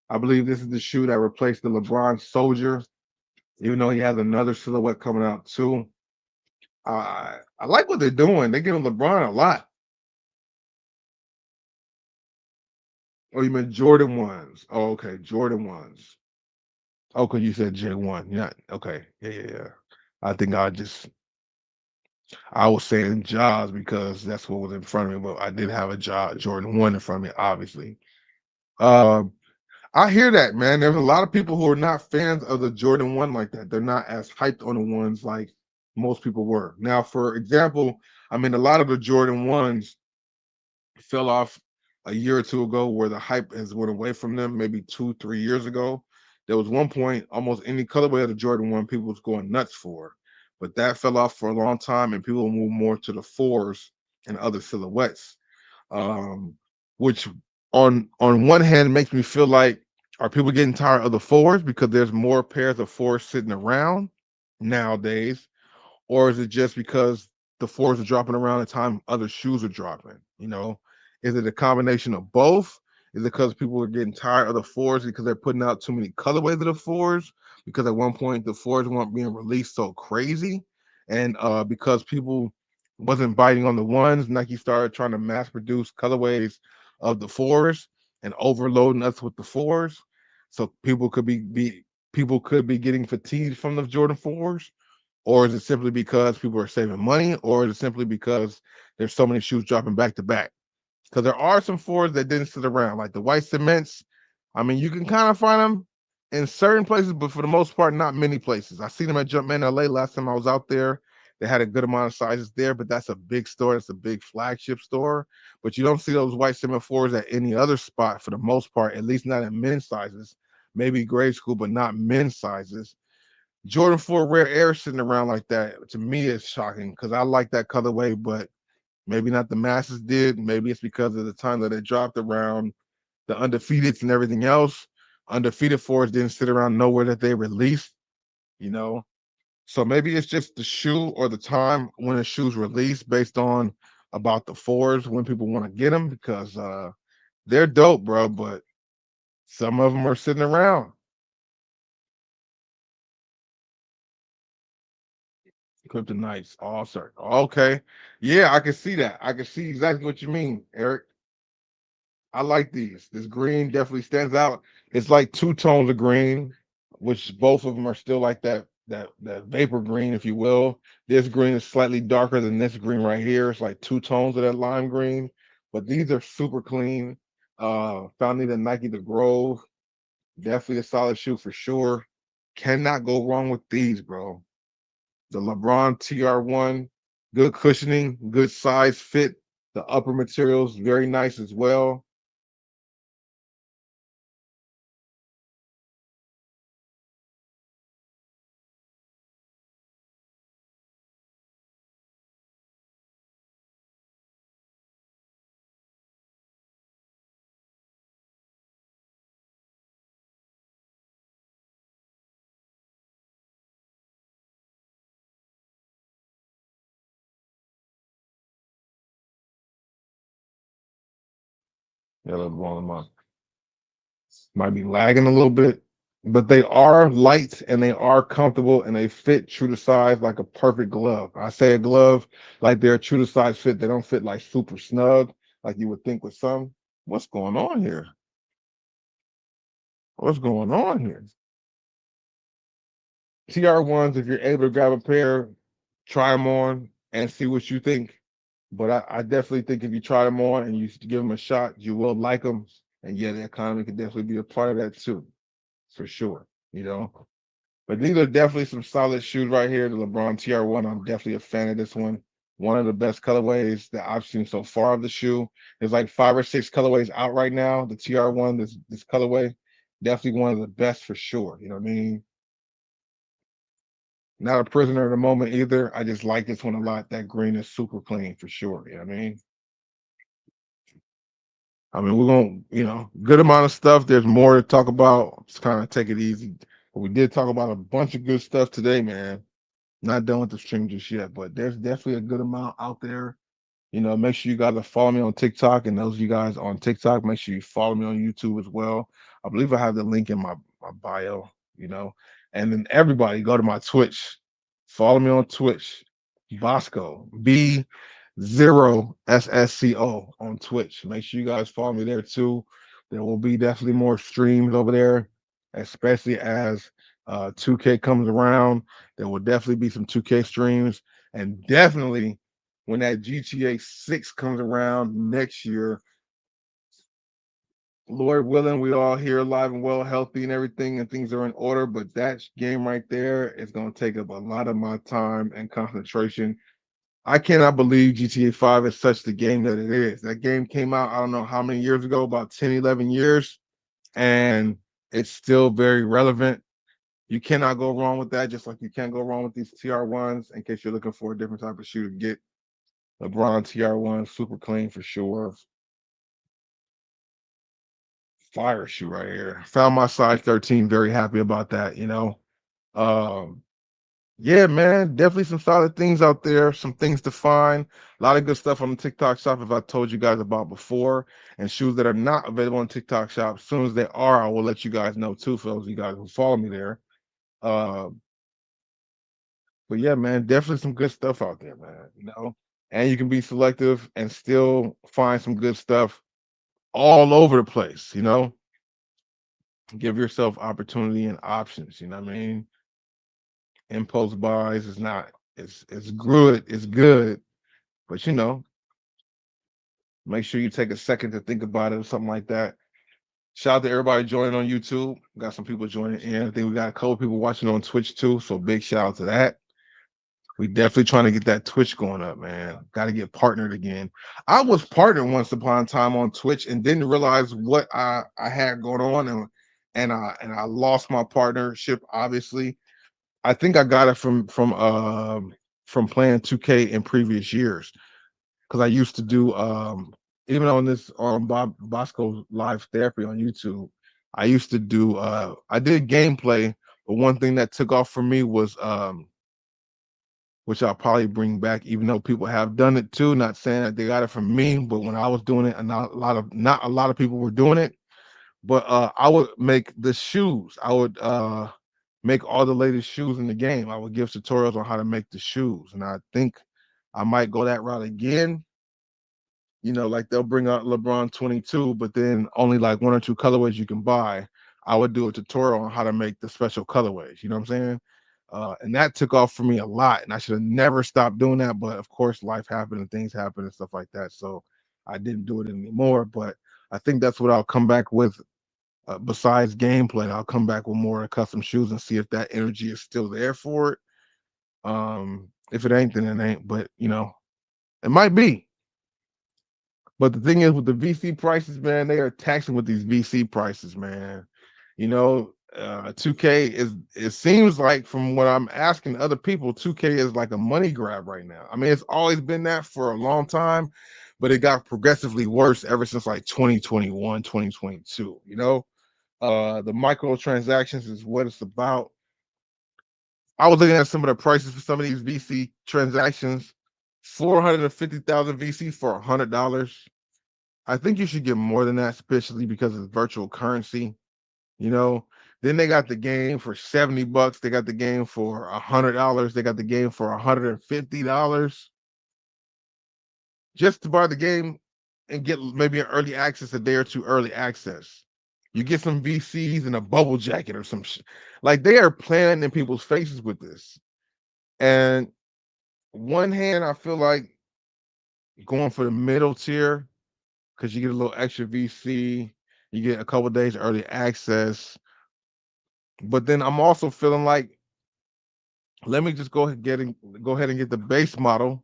I believe this is the shoe that replaced the LeBron Soldier, even though he has another silhouette coming out too. I like what they're doing. They're giving LeBron a lot. Oh, you meant Jordan ones. Oh, okay, Jordan ones. Okay, you said J1. Yeah, okay. Yeah. I think I was saying Jaws because that's what was in front of me, but I did have a Jordan 1 in front of me, obviously. Um, I hear that, man. There's a lot of people who are not fans of the Jordan 1 like that. They're not as hyped on the ones like most people were. Now, for example, I mean, a lot of the Jordan 1s fell off a year or two ago where the hype has went away from them, maybe 2 3 years ago. There was one point almost any colorway of the Jordan 1 people was going nuts for, but that fell off for a long time and people moved more to the fours and other silhouettes. um which on one hand makes me feel like, are people getting tired of the fours because there's more pairs of fours sitting around nowadays, or is it just because the fours are dropping around the time other shoes are dropping? Is it a combination of both? Is it because people are getting tired of the fours because they're putting out too many colorways of the fours? Because at one point the fours weren't being released so crazy, and because people wasn't biting on the ones, Nike started trying to mass produce colorways of the fours and overloading us with the fours, so people could be getting fatigued from the Jordan fours. Or is it simply because people are saving money, or is it simply because there's so many shoes dropping back to back? Because there are some fours that didn't sit around, like the white cements. I mean, you can kind of find them in certain places, but for the most part, not many places. I seen them at Jumpman LA last time I was out there. They had a good amount of sizes there, but that's a big store. It's a big flagship store. But you don't see those white cement fours at any other spot for the most part, at least not in men's sizes. Maybe grade school, but not men's sizes. Jordan 4 Rare Air sitting around like that to me is shocking because I like that colorway, but maybe not the masses did. Maybe it's because of the time that it dropped around the undefeateds and everything else. Undefeated fours didn't sit around nowhere that they released, you know. So maybe it's just the shoe or the time when the shoe's released based on about the fours when people want to get them because they're dope, bro. But some of them are sitting around. Kryptonites, all sir. Okay. Yeah, I can see that. I can see exactly what you mean, Eric. I like these. This green definitely stands out. It's like two tones of green, which both of them are still like that vapor green, if you will. This green is slightly darker than this green right here. It's like two tones of that lime green, but these are super clean. Found these at Nike the Grove. Definitely a solid shoe for sure. Cannot go wrong with these, bro. The LeBron TR1, good cushioning, good size fit. The upper materials very nice as well. Yeah, LeBron might be lagging a little bit. but they are light and they are comfortable and they fit true to size like a perfect glove. I say a glove like they're true to size fit. They don't fit like super snug like you would think with some. What's going on here? What's going on here? TR1s, if you're able to grab a pair, try them on and see what you think. But I definitely think if you try them on and you give them a shot, you will like them. And yeah, the economy could definitely be a part of that too, for sure. You know, but these are definitely some solid shoes right here. The LeBron TR1, I'm definitely a fan of this one. One of the best colorways that I've seen so far of the shoe. There's like 5 or 6 colorways out right now. The TR1, this colorway, definitely one of the best for sure. You know what I mean? Not a prisoner of the moment either. I just like this one a lot. That green is super clean for sure. You know what I mean? I mean, we're gonna, good amount of stuff. There's more to talk about. Just kind of take it easy. But we did talk about a bunch of good stuff today, man. Not done with the stream just yet, but there's definitely a good amount out there. Make sure you guys are follow me on TikTok, and those of you guys on TikTok, make sure you follow me on YouTube as well. I believe I have the link in my bio, and then everybody go to my Twitch. Follow me on Twitch, Bosco B0SSCO on Twitch. Make sure you guys follow me there too. There will be definitely more streams over there, especially as 2K comes around. There will definitely be some 2K streams, and definitely when that GTA 6 comes around next year, Lord willing, we all here alive and well, healthy and everything, and things are in order. But that game right there is going to take up a lot of my time and concentration. I cannot believe GTA 5 is such the game that it is. That game came out, I don't know how many years ago, about 10, 11 years, and it's still very relevant. You cannot go wrong with that, just like you can't go wrong with these TR1s in case you're looking for a different type of shoe to get. LeBron TR1, super clean for sure. Fire shoe right here. Found my size 13. Very happy about that. Um, yeah, man, definitely some solid things out there, some things to find. A lot of good stuff on the TikTok shop, as I told you guys about before, and shoes that are not available on TikTok shop. As soon as they are, I will let you guys know too, for those of you guys who follow me there. Uh, but yeah, man, definitely some good stuff out there, man. And you can be selective and still find some good stuff all over the place. Give yourself opportunity and options. You know what I mean? Impulse buys is not. It's good. It's good, but make sure you take a second to think about it or something like that. Shout out to everybody joining on YouTube. Got some people joining in. I think we got a couple people watching on Twitch too. So big shout out to that. We definitely trying to get that Twitch going up, man. Got to get partnered again. I was partnered once upon a time on Twitch and didn't realize what I had going on, and I lost my partnership. Obviously, I think I got it from playing 2K in previous years because I used to do even on this on Bob Bosco's live therapy on YouTube. I used to do I did gameplay, but one thing that took off for me was which I'll probably bring back, even though people have done it too. Not saying that they got it from me, but when I was doing it, and not a lot of people were doing it. But I would make the shoes. I would make all the latest shoes in the game. I would give tutorials on how to make the shoes, and I think I might go that route again. Like they'll bring out LeBron 22, but then only like 1 or 2 colorways you can buy. I would do a tutorial on how to make the special colorways. You know what I'm saying? And that took off for me a lot, and I should have never stopped doing that. But of course, life happened and things happen and stuff like that. So I didn't do it anymore. But I think that's what I'll come back with. Besides gameplay, I'll come back with more custom shoes and see if that energy is still there for it. If it ain't, then it ain't. But it might be. But the thing is, with the VC prices, man, they are taxing with these VC prices, man. 2K is, it seems like from what I'm asking other people, 2K is like a money grab right now. I mean, it's always been that for a long time, but it got progressively worse ever since like 2021, 2022. The microtransactions is what it's about. I was looking at some of the prices for some of these VC transactions, 450,000 VC for $100. I think you should get more than that, especially because it's virtual currency. You know, Then they got the game for $70. They got the game for $100. They got the game for $150 just to buy the game and get maybe an early access, a day or two early access. You get some VCs and a bubble jacket or some shit. Like they are playing in people's faces with this. And one hand, I feel like going for the middle tier because you get a little extra VC, you get a couple days early access. But then I'm also feeling like let me just go ahead and get the base model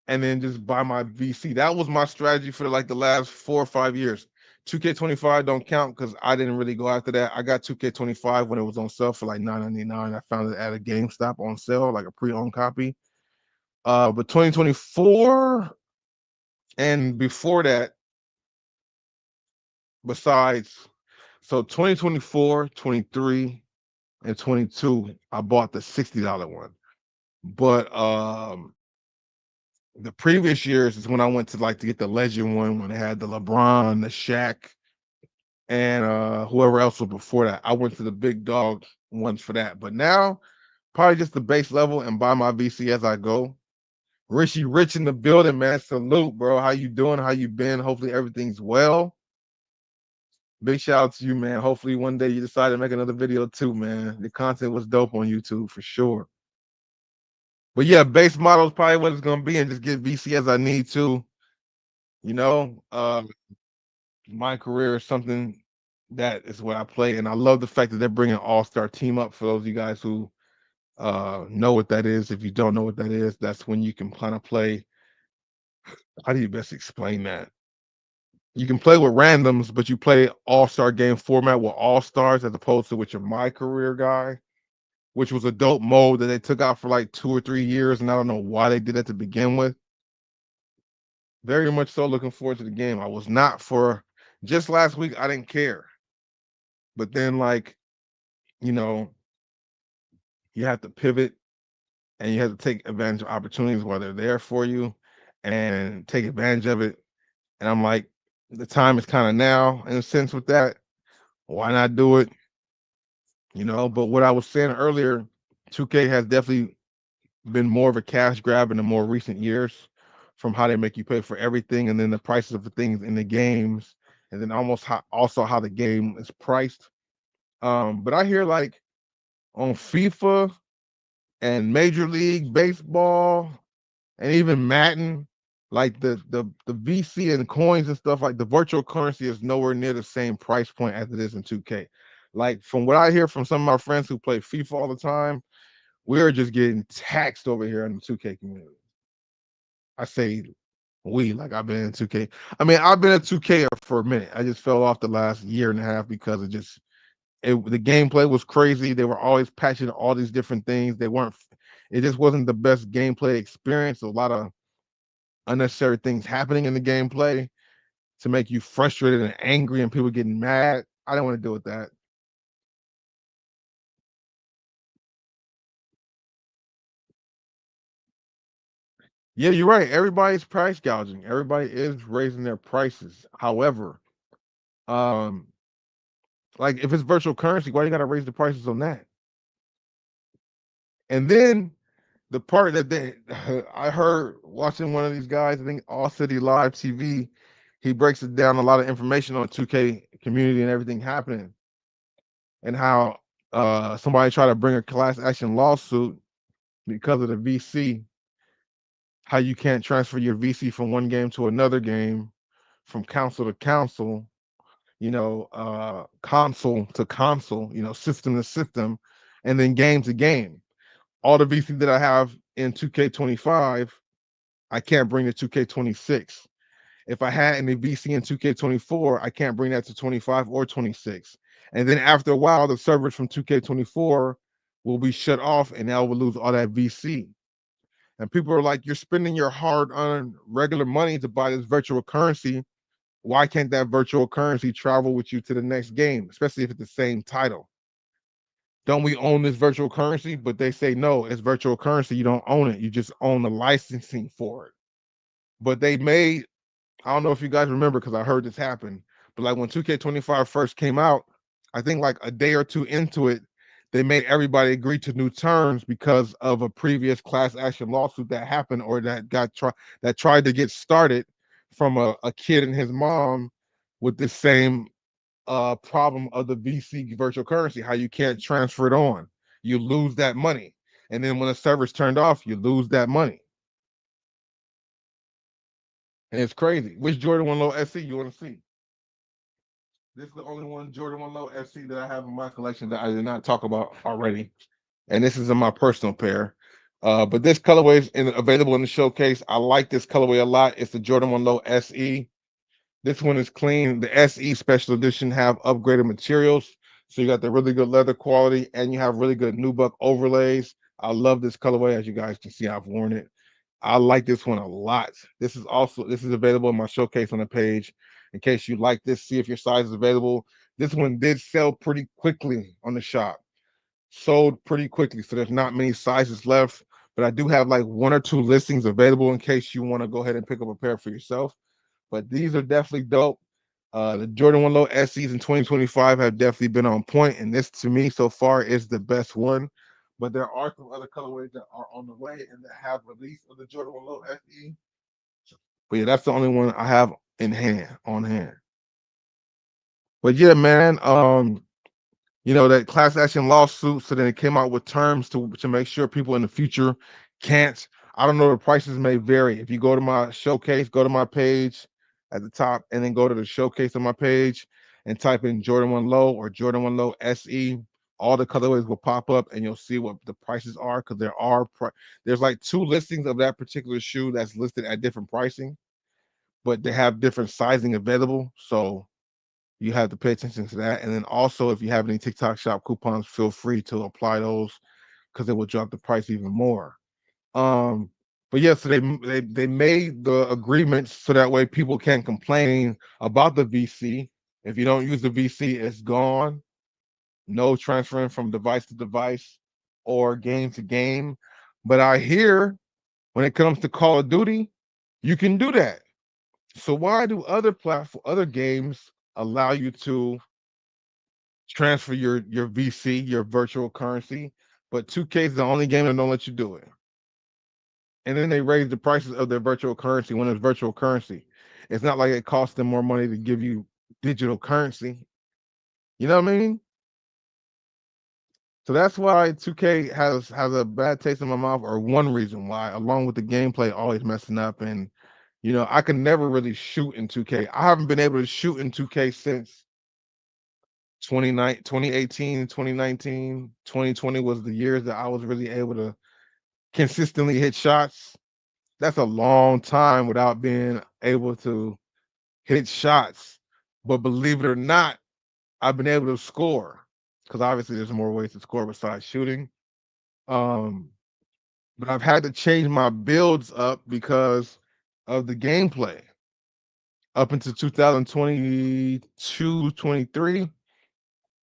and then just buy my VC. That was my strategy for like the last 4 or 5 years. 2K25 don't count because I didn't really go after that. I got 2K25 when it was on sale for like $9.99. I found it at a GameStop on sale, like a pre-owned copy. But 2024 and before that, besides, so 2024, 23, and 22, I bought the $60 one. But the previous years is when I went to like to get the legend one when it had the LeBron, the Shaq, and whoever else was before that. I went to the big dog ones for that. But now, probably just the base level and buy my VC as I go. Richie Rich in the building, man. Salute, bro. How you doing? How you been? Hopefully everything's well. Big shout out to you, man. Hopefully one day you decide to make another video too, man. The content was dope on YouTube for sure. But yeah, base model is probably what it's gonna be, and just get VC as I need to. You know, my career is something that is what I play, and I love the fact that they're bringing all-star team up. For those of you guys who know what that is, if you don't know what that is, that's when you can kind of play. How do you best explain that? You can play with randoms, but you play all-star game format with all-stars as opposed to with your my career guy, which was a dope mode that they took out for like 2 or 3 years, and I don't know why they did that to begin with. Very much so looking forward to the game. I was not for just last week, I didn't care. But then like, you know, you have to pivot and you have to take advantage of opportunities while they're there for you and take advantage of it. And I'm like, the time is kind of now in a sense with that. Why not do it? You know, but what I was saying earlier, 2K has definitely been more of a cash grab in the more recent years from how they make you pay for everything and then the prices of the things in the games and then almost also how the game is priced. But I hear like on FIFA and Major League Baseball and even Madden, like the VC and coins and stuff, like the virtual currency is nowhere near the same price point as it is in 2K. Like from what I hear from some of my friends who play FIFA all the time, we're just getting taxed over here in the 2K community. I say we, like I've been in 2K. I mean, I've been at 2K for a minute. I just fell off the last year and a half because the gameplay was crazy. They were always patching all these different things. It just wasn't the best gameplay experience. A lot of unnecessary things happening in the gameplay to make you frustrated and angry and people getting mad. I don't want to deal with that. Yeah, you're right. Everybody's price gouging. Everybody is raising their prices. However, um, like if it's virtual currency, why you gotta raise the prices on that? And then the part that I heard watching one of these guys, I think All City Live TV, he breaks it down a lot of information on 2K community and everything happening, and how somebody tried to bring a class action lawsuit because of the VC, how you can't transfer your VC from one game to another game, from console to console, console to console, system to system, and then game to game. All the VC that I have in 2K25, I can't bring to 2K26. If I had any VC in 2K24, I can't bring that to 25 or 26. And then after a while, the servers from 2K24 will be shut off and now we'll lose all that VC. And people are like, you're spending your hard earned regular money to buy this virtual currency. Why can't that virtual currency travel with you to the next game, especially if it's the same title? Don't we own this virtual currency? But they say, no, it's virtual currency. You don't own it. You just own the licensing for it. But I don't know if you guys remember because I heard this happen, but like when 2K25 first came out, I think like a day or two into it, they made everybody agree to new terms because of a previous class action lawsuit that happened or that tried to get started from a kid and his mom with the same problem of the VC virtual currency, how you can't transfer it on. You lose that money. And then when the server's turned off, you lose that money. And it's crazy. Which Jordan 1 Low SC you want to see? This is the only one Jordan 1 Low SC that I have in my collection that I did not talk about already. And this is in my personal pair. But this colorway is available in the showcase. I like this colorway a lot. It's the Jordan 1 Low SE. This one is clean. The SE Special Edition have upgraded materials. So you got the really good leather quality and you have really good nubuck overlays. I love this colorway. As you guys can see, I've worn it. I like this one a lot. This is available in my showcase on the page. In case you like this, see if your size is available. This one did sell pretty quickly on the shop. Sold pretty quickly. So there's not many sizes left. But I do have like one or two listings available in case you want to go ahead and pick up a pair for yourself. But these are definitely dope. The Jordan 1 Low SEs in 2025 have definitely been on point, and this to me so far is the best one. But there are some other colorways that are on the way and that have released of the Jordan 1 Low SE. But yeah, that's the only one I have on hand. But yeah, man, that class action lawsuit. So then it came out with terms to make sure people in the future can't. I don't know. The prices may vary. If you go to my showcase, go to my page at the top, and then go to the showcase on my page and type in Jordan 1 Low or Jordan 1 Low SE. All the colorways will pop up, and you'll see what the prices are because there's like two listings of that particular shoe that's listed at different pricing, but they have different sizing available. So you have to pay attention to that. And then also, if you have any TikTok shop coupons, feel free to apply those because it will drop the price even more. Um, but yeah, so they made the agreements so that way people can't complain about the VC. If you don't use the VC, it's gone. No transferring from device to device or game to game. But I hear when it comes to Call of Duty, you can do that. So why do other games allow you to transfer your VC, your virtual currency, but 2K is the only game that don't let you do it. And then they raise the prices of their virtual currency when it's virtual currency. It's not like it costs them more money to give you digital currency. You know what I mean? So that's why 2K has a bad taste in my mouth, or one reason why, along with the gameplay always messing up. And I can never really shoot in 2K. I haven't been able to shoot in 2K since 2018, 2019, 2020 was the years that I was really able to consistently hit shots. That's a long time without being able to hit shots. But believe it or not, I've been able to score because obviously there's more ways to score besides shooting. Um, but I've had to change my builds up because of the gameplay. Up until 2022, 23,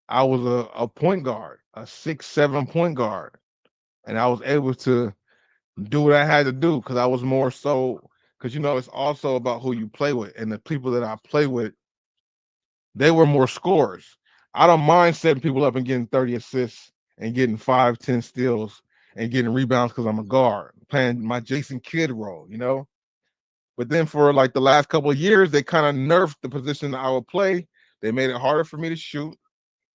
I was a point guard, a 6'7" point guard. And I was able to do what I had to do because I was more so because it's also about who you play with. And the people that I play with, they were more scorers. I don't mind setting people up and getting 30 assists and getting 5, 10 steals and getting rebounds because I'm a guard, playing my Jason Kidd role. But then for like the last couple of years, they kind of nerfed the position that I would play. They made it harder for me to shoot,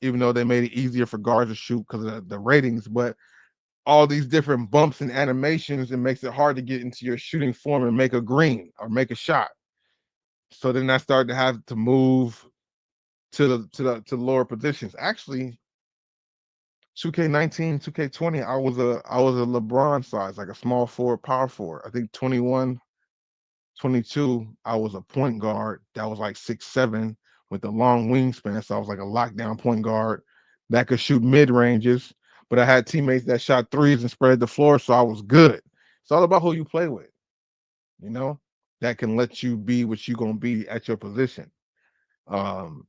even though they made it easier for guards to shoot because of the ratings. But all these different bumps and animations, it makes it hard to get into your shooting form and make a green or make a shot. So then I started to have to move to the lower positions. Actually, 2K19, 2K20, I was a LeBron size, like a small forward, power forward. I think 21, 22, I was a point guard that was like 6'7" with a long wingspan. So I was like a lockdown point guard that could shoot mid ranges. But I had teammates that shot threes and spread the floor, so I was good. It's all about who you play with, you know, that can let you be what you're gonna be at your position. Um,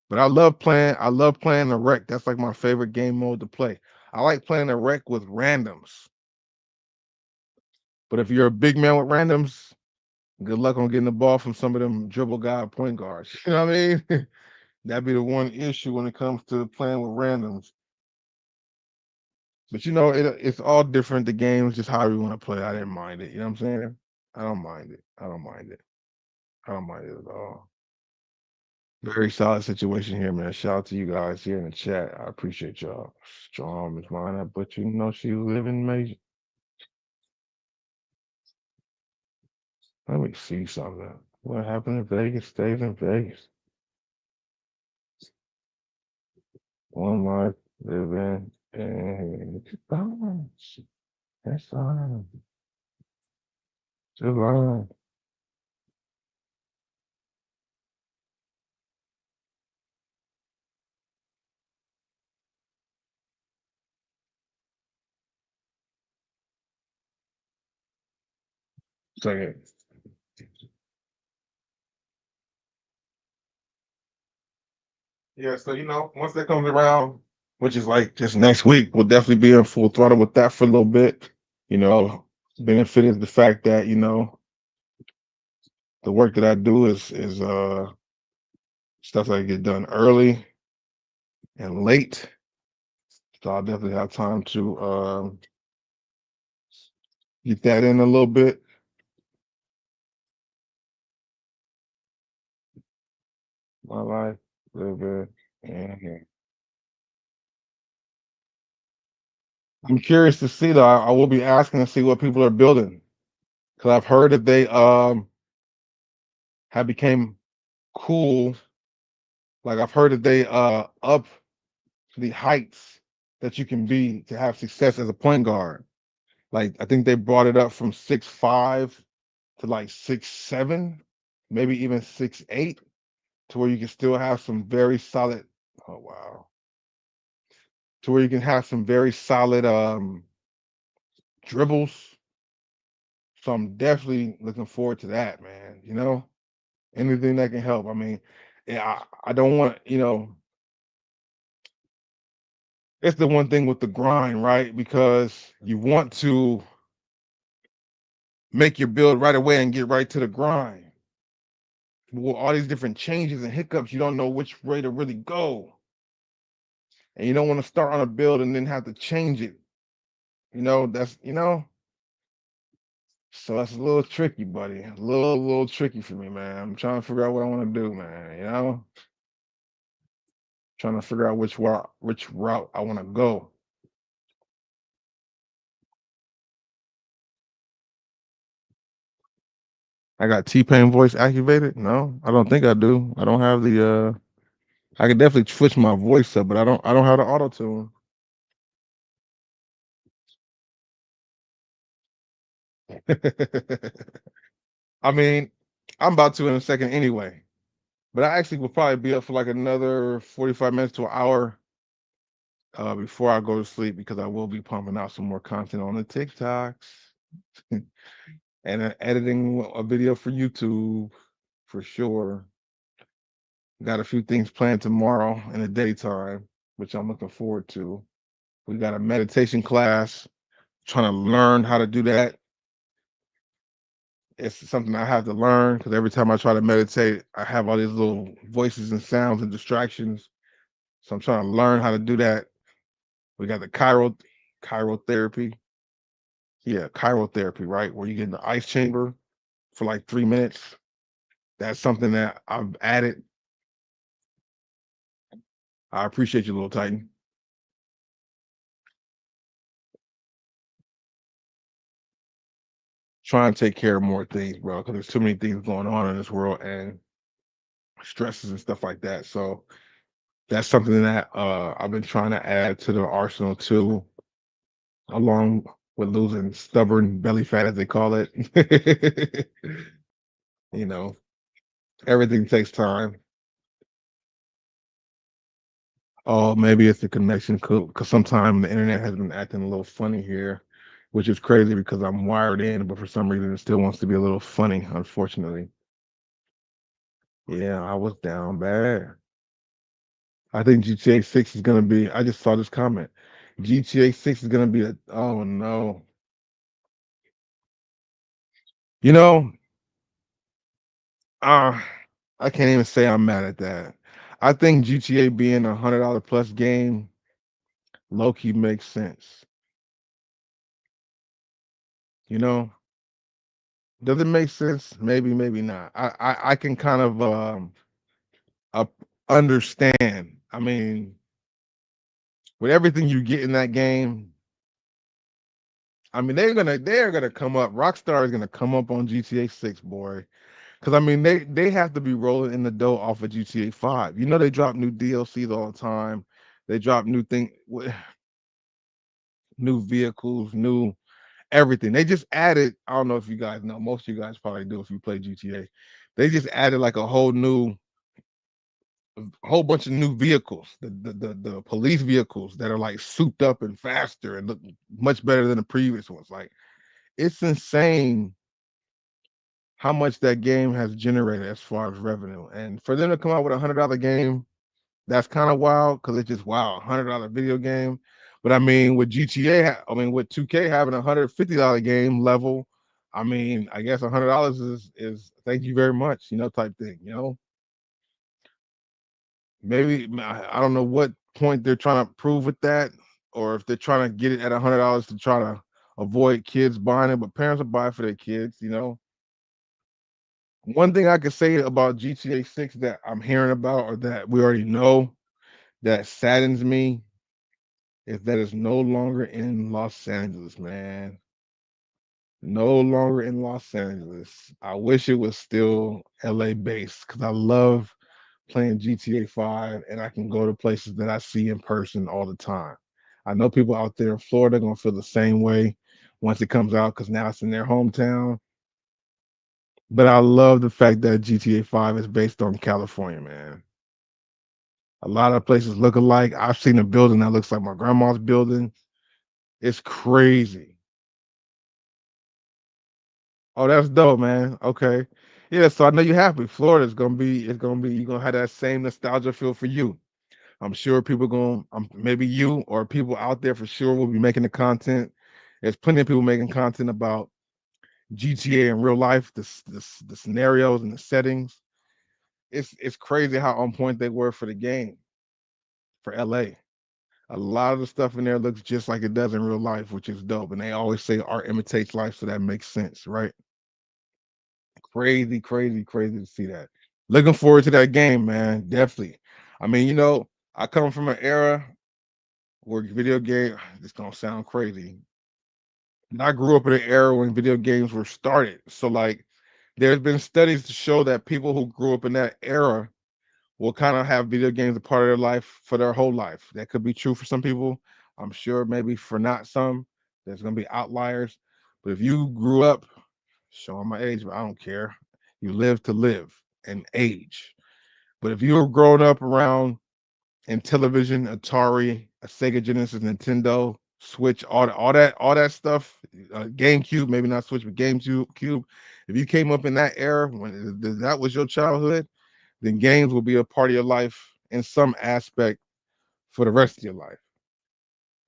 but I love playing the rec. That's like my favorite game mode to play. I like playing the rec with randoms. But if you're a big man with randoms, good luck on getting the ball from some of them dribble guy point guards. You know what I mean? That'd be the one issue when it comes to playing with randoms. But you know, it's all different. The game's just how we want to play. I didn't mind it. You know what I'm saying? I don't mind it. I don't mind it. I don't mind it at all. Very solid situation here, man. Shout out to you guys here in the chat. I appreciate y'all. Strong is mine, but you know she living major. Let me see something. What happened in Vegas stays in Vegas. One life living in balance. That's all. July. Second. Yeah, so you know, once that comes around, which is like just next week, we'll definitely be in full throttle with that for a little bit. You know, benefit is the fact that, you know, the work that I do is stuff that I get done early and late. So I'll definitely have time to get that in a little bit. My life, a little bit. And I'm curious to see though. I will be asking to see what people are building. Because I've heard that they have became cool. Like I've heard that they up the heights that you can be to have success as a point guard. Like I think they brought it up from 6'5" to like 6'7", maybe even 6'8", to where you can still have some very solid. Oh wow! To where you can have some very solid dribbles. So I'm definitely looking forward to that, man. You know, anything that can help. I mean, yeah, I don't want you know. It's the one thing with the grind, right? Because you want to make your build right away and get right to the grind. With all these different changes and hiccups, you don't know which way to really go. And you don't want to start on a build and then have to change it. You know, that's so that's a little tricky, buddy. A little tricky for me, man. I'm trying to figure out what I want to do, man. You know, trying to figure out which route I want to go. I got T-Pain voice activated. No, I don't think I do. I don't have the I can definitely switch my voice up, but I don't have the auto tune. I mean, I'm about to in a second anyway. But I actually will probably be up for like another 45 minutes to an hour before I go to sleep because I will be pumping out some more content on the TikToks and editing a video for YouTube for sure. Got a few things planned tomorrow in the daytime, which I'm looking forward to. We got a meditation class, trying to learn how to do that. It's something I have to learn because every time I try to meditate, I have all these little voices and sounds and distractions. So I'm trying to learn how to do that. We got the chirotherapy. Yeah, chirotherapy, right? Where you get in the ice chamber for like 3 minutes. That's something that I've added. I appreciate you, little Titan. Trying to take care of more things, bro, because there's too many things going on in this world and stresses and stuff like that. So that's something that I've been trying to add to the arsenal too, along with losing stubborn belly fat, as they call it. You know, everything takes time. Oh, maybe it's the connection because sometimes the internet has been acting a little funny here, which is crazy because I'm wired in, but for some reason it still wants to be a little funny, unfortunately. Yeah, I was down bad. I think GTA 6 is gonna be, I just saw this comment. GTA 6 is gonna be a, oh no. You know, uh, I can't even say I'm mad at that. I think GTA being $100 plus game low key makes sense. You know, does it make sense? Maybe, maybe not. I can kind of up understand. I mean, with everything you get in that game, I mean they're gonna come up. Rockstar is gonna come up on GTA 6, boy. Because I mean they have to be rolling in the dough off of GTA 5. You know they drop new DLCs all the time. They drop new vehicles, new everything. They just added. I don't know if you guys know. Most of you guys probably do if you play GTA. They just added like a whole bunch of new vehicles. The police vehicles that are like souped up and faster and look much better than the previous ones. Like it's insane how much that game has generated as far as revenue. And for them to come out with $100 game, that's kind of wild because it's just wow, $100 video game. But I mean, with GTA, I mean, with 2K having $150 game level, I mean, I guess $100 is thank you very much, type thing. Maybe I don't know what point they're trying to prove with that, or if they're trying to get it at $100 to try to avoid kids buying it, but parents will buy it for their kids. One thing I could say about GTA 6 that I'm hearing about or that we already know that saddens me is that it's no longer in Los Angeles, man. No longer in Los Angeles. I wish it was still LA based because I love playing GTA 5 and I can go to places that I see in person all the time. I know people out there in Florida gonna feel the same way once it comes out because now it's in their hometown. But I love the fact that GTA 5 is based on California, man. A lot of places look alike. I've seen a building that looks like my grandma's building. It's crazy. Oh, that's dope, man. Okay. Yeah, so I know you're happy. Florida's gonna be it's gonna be you're gonna have that same nostalgia feel for you. I'm sure people going maybe you or people out there for sure will be making the content. There's plenty of people making content about GTA in real life, the scenarios and the settings. It's crazy how on point they were for the game for LA. A lot of the stuff in there looks just like it does in real life, which is dope. And they always say art imitates life, so that makes sense, right? Crazy, crazy, crazy to see that. Looking forward to that game, man. Definitely. I mean, I come from an era where video game. This gonna sound crazy. And I grew up in an era when video games were started. So, like, there's been studies to show that people who grew up in that era will kind of have video games a part of their life for their whole life. That could be true for some people. I'm sure maybe for not some, there's gonna be outliers. But if you grew up, showing my age, but I don't care. You live to live and age. But if you were growing up around in television, Atari, a Sega Genesis, Nintendo, Switch, all that stuff, GameCube, maybe not Switch, but GameCube. If you came up in that era when that was your childhood, then games will be a part of your life in some aspect for the rest of your life.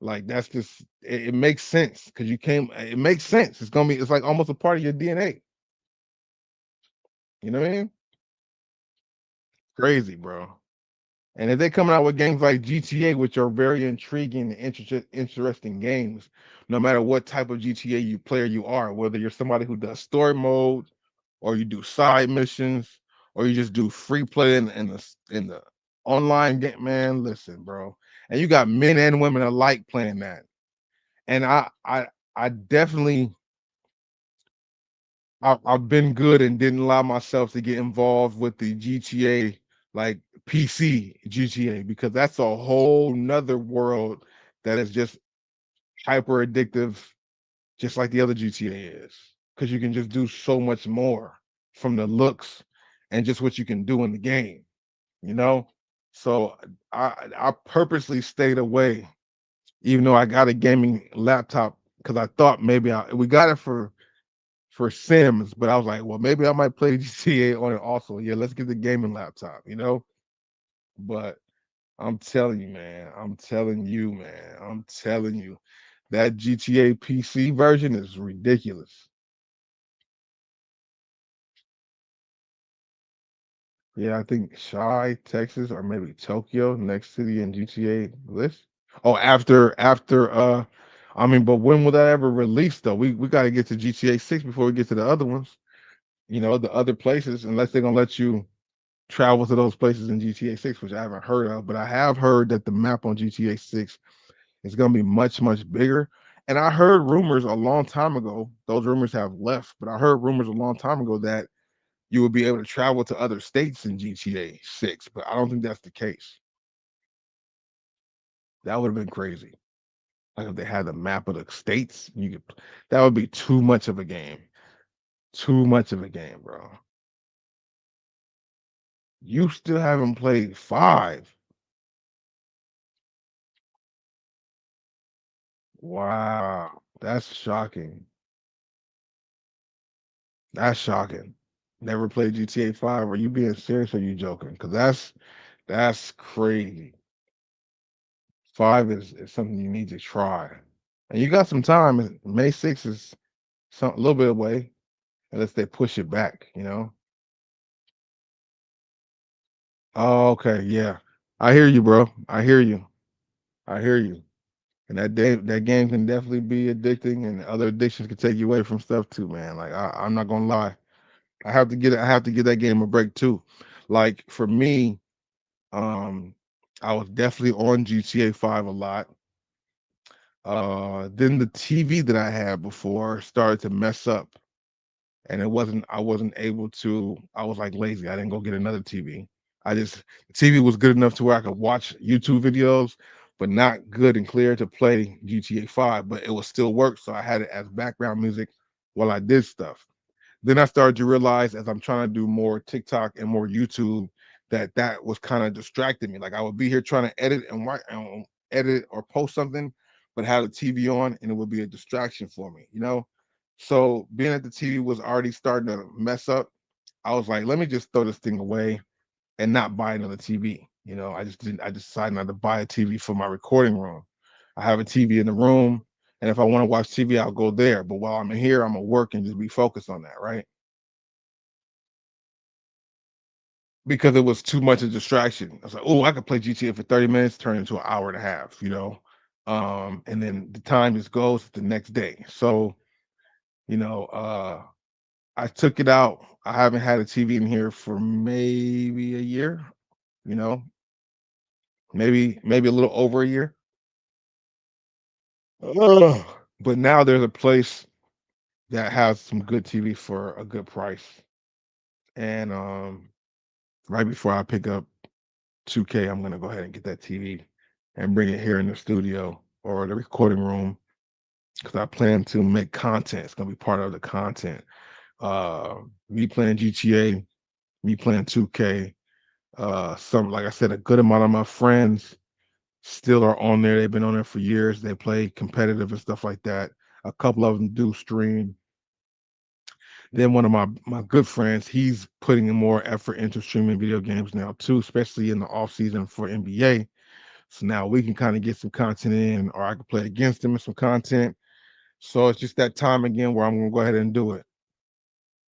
Like that's just it makes sense because you came. It makes sense. It's like almost a part of your DNA. You know what I mean? Crazy, bro. And if they're coming out with games like GTA, which are very intriguing and interesting games, no matter what type of GTA player you are, whether you're somebody who does story mode, or you do side missions, or you just do free play in the online game, man. Listen, bro, and you got men and women alike playing that. And I definitely I've been good and didn't allow myself to get involved with the GTA like PC GTA because that's a whole nother world that is just hyper addictive, just like the other GTA is. Because you can just do so much more from the looks and just what you can do in the game, you know? So I purposely stayed away, even though I got a gaming laptop because I thought maybe we got it for Sims, but I was like, well, maybe I might play GTA on it also. Yeah, let's get the gaming laptop. But I'm telling you, man, I'm telling you, that GTA PC version is ridiculous. Yeah, I think Shy, Texas, or maybe Tokyo, next city in GTA list. Oh, after I mean, but when will that ever release though? We got to get to GTA 6 before we get to the other ones. You know, the other places, unless they're gonna let you travel to those places in GTA 6, which I haven't heard of, but I have heard that the map on GTA 6 is gonna be much, much bigger. And I heard rumors a long time ago, those rumors have left, but I heard rumors a long time ago that you would be able to travel to other states in GTA 6, but I don't think that's the case. That would have been crazy. Like if they had the map of the states, you could that would be too much of a game. Too much of a game, bro. You still haven't played 5. Wow. That's shocking. That's shocking. Never played GTA 5. Are you being serious or are you joking? Because that's crazy. 5 is something you need to try. And you got some time. May 6th is some a little bit away, unless they push it back, you know? Oh, okay, yeah. I hear you, bro. I hear you. I hear you. And that game can definitely be addicting, and other addictions can take you away from stuff too, man. Like I'm not gonna lie. I have to give that game a break too. Like for me, um, I was definitely on GTA 5 a lot. Then the TV that I had before started to mess up, and I wasn't able to. I was like lazy. I didn't go get another TV. I just the TV was good enough to where I could watch YouTube videos, but not good and clear to play GTA 5. But it would still work, so I had it as background music while I did stuff. Then I started to realize as I'm trying to do more TikTok and more YouTube that that was kind of distracting me. Like I would be here trying to edit and edit or post something, but have the TV on and it would be a distraction for me, you know? So being that the TV was already starting to mess up, I was like, let me just throw this thing away and not buy another TV. You know, I decided not to buy a TV for my recording room. I have a TV in the room, and if I want to watch TV, I'll go there. But while I'm in here, I'm gonna work and just be focused on that, right? Because it was too much of a distraction. I was like, oh, I could play GTA for 30 minutes, turn into an hour and a half, you know. And then the time just goes to the next day. So, you know, I took it out. I haven't had a TV in here for maybe a year, you know, maybe a little over a year. Ugh. But now there's a place that has some good TV for a good price. And right before I pick up 2K, I'm gonna go ahead and get that TV and bring it here in the studio or the recording room because I plan to make content. It's gonna be part of the content. Me playing GTA, me playing 2K. Some like I said, a good amount of my friends still are on there. They've been on there for years. They play competitive and stuff like that. A couple of them do stream. Then one of my good friends, he's putting in more effort into streaming video games now too, especially in the off season for NBA. So now we can kind of get some content in, or I can play against him in some content. So it's just that time again where I'm gonna go ahead and do it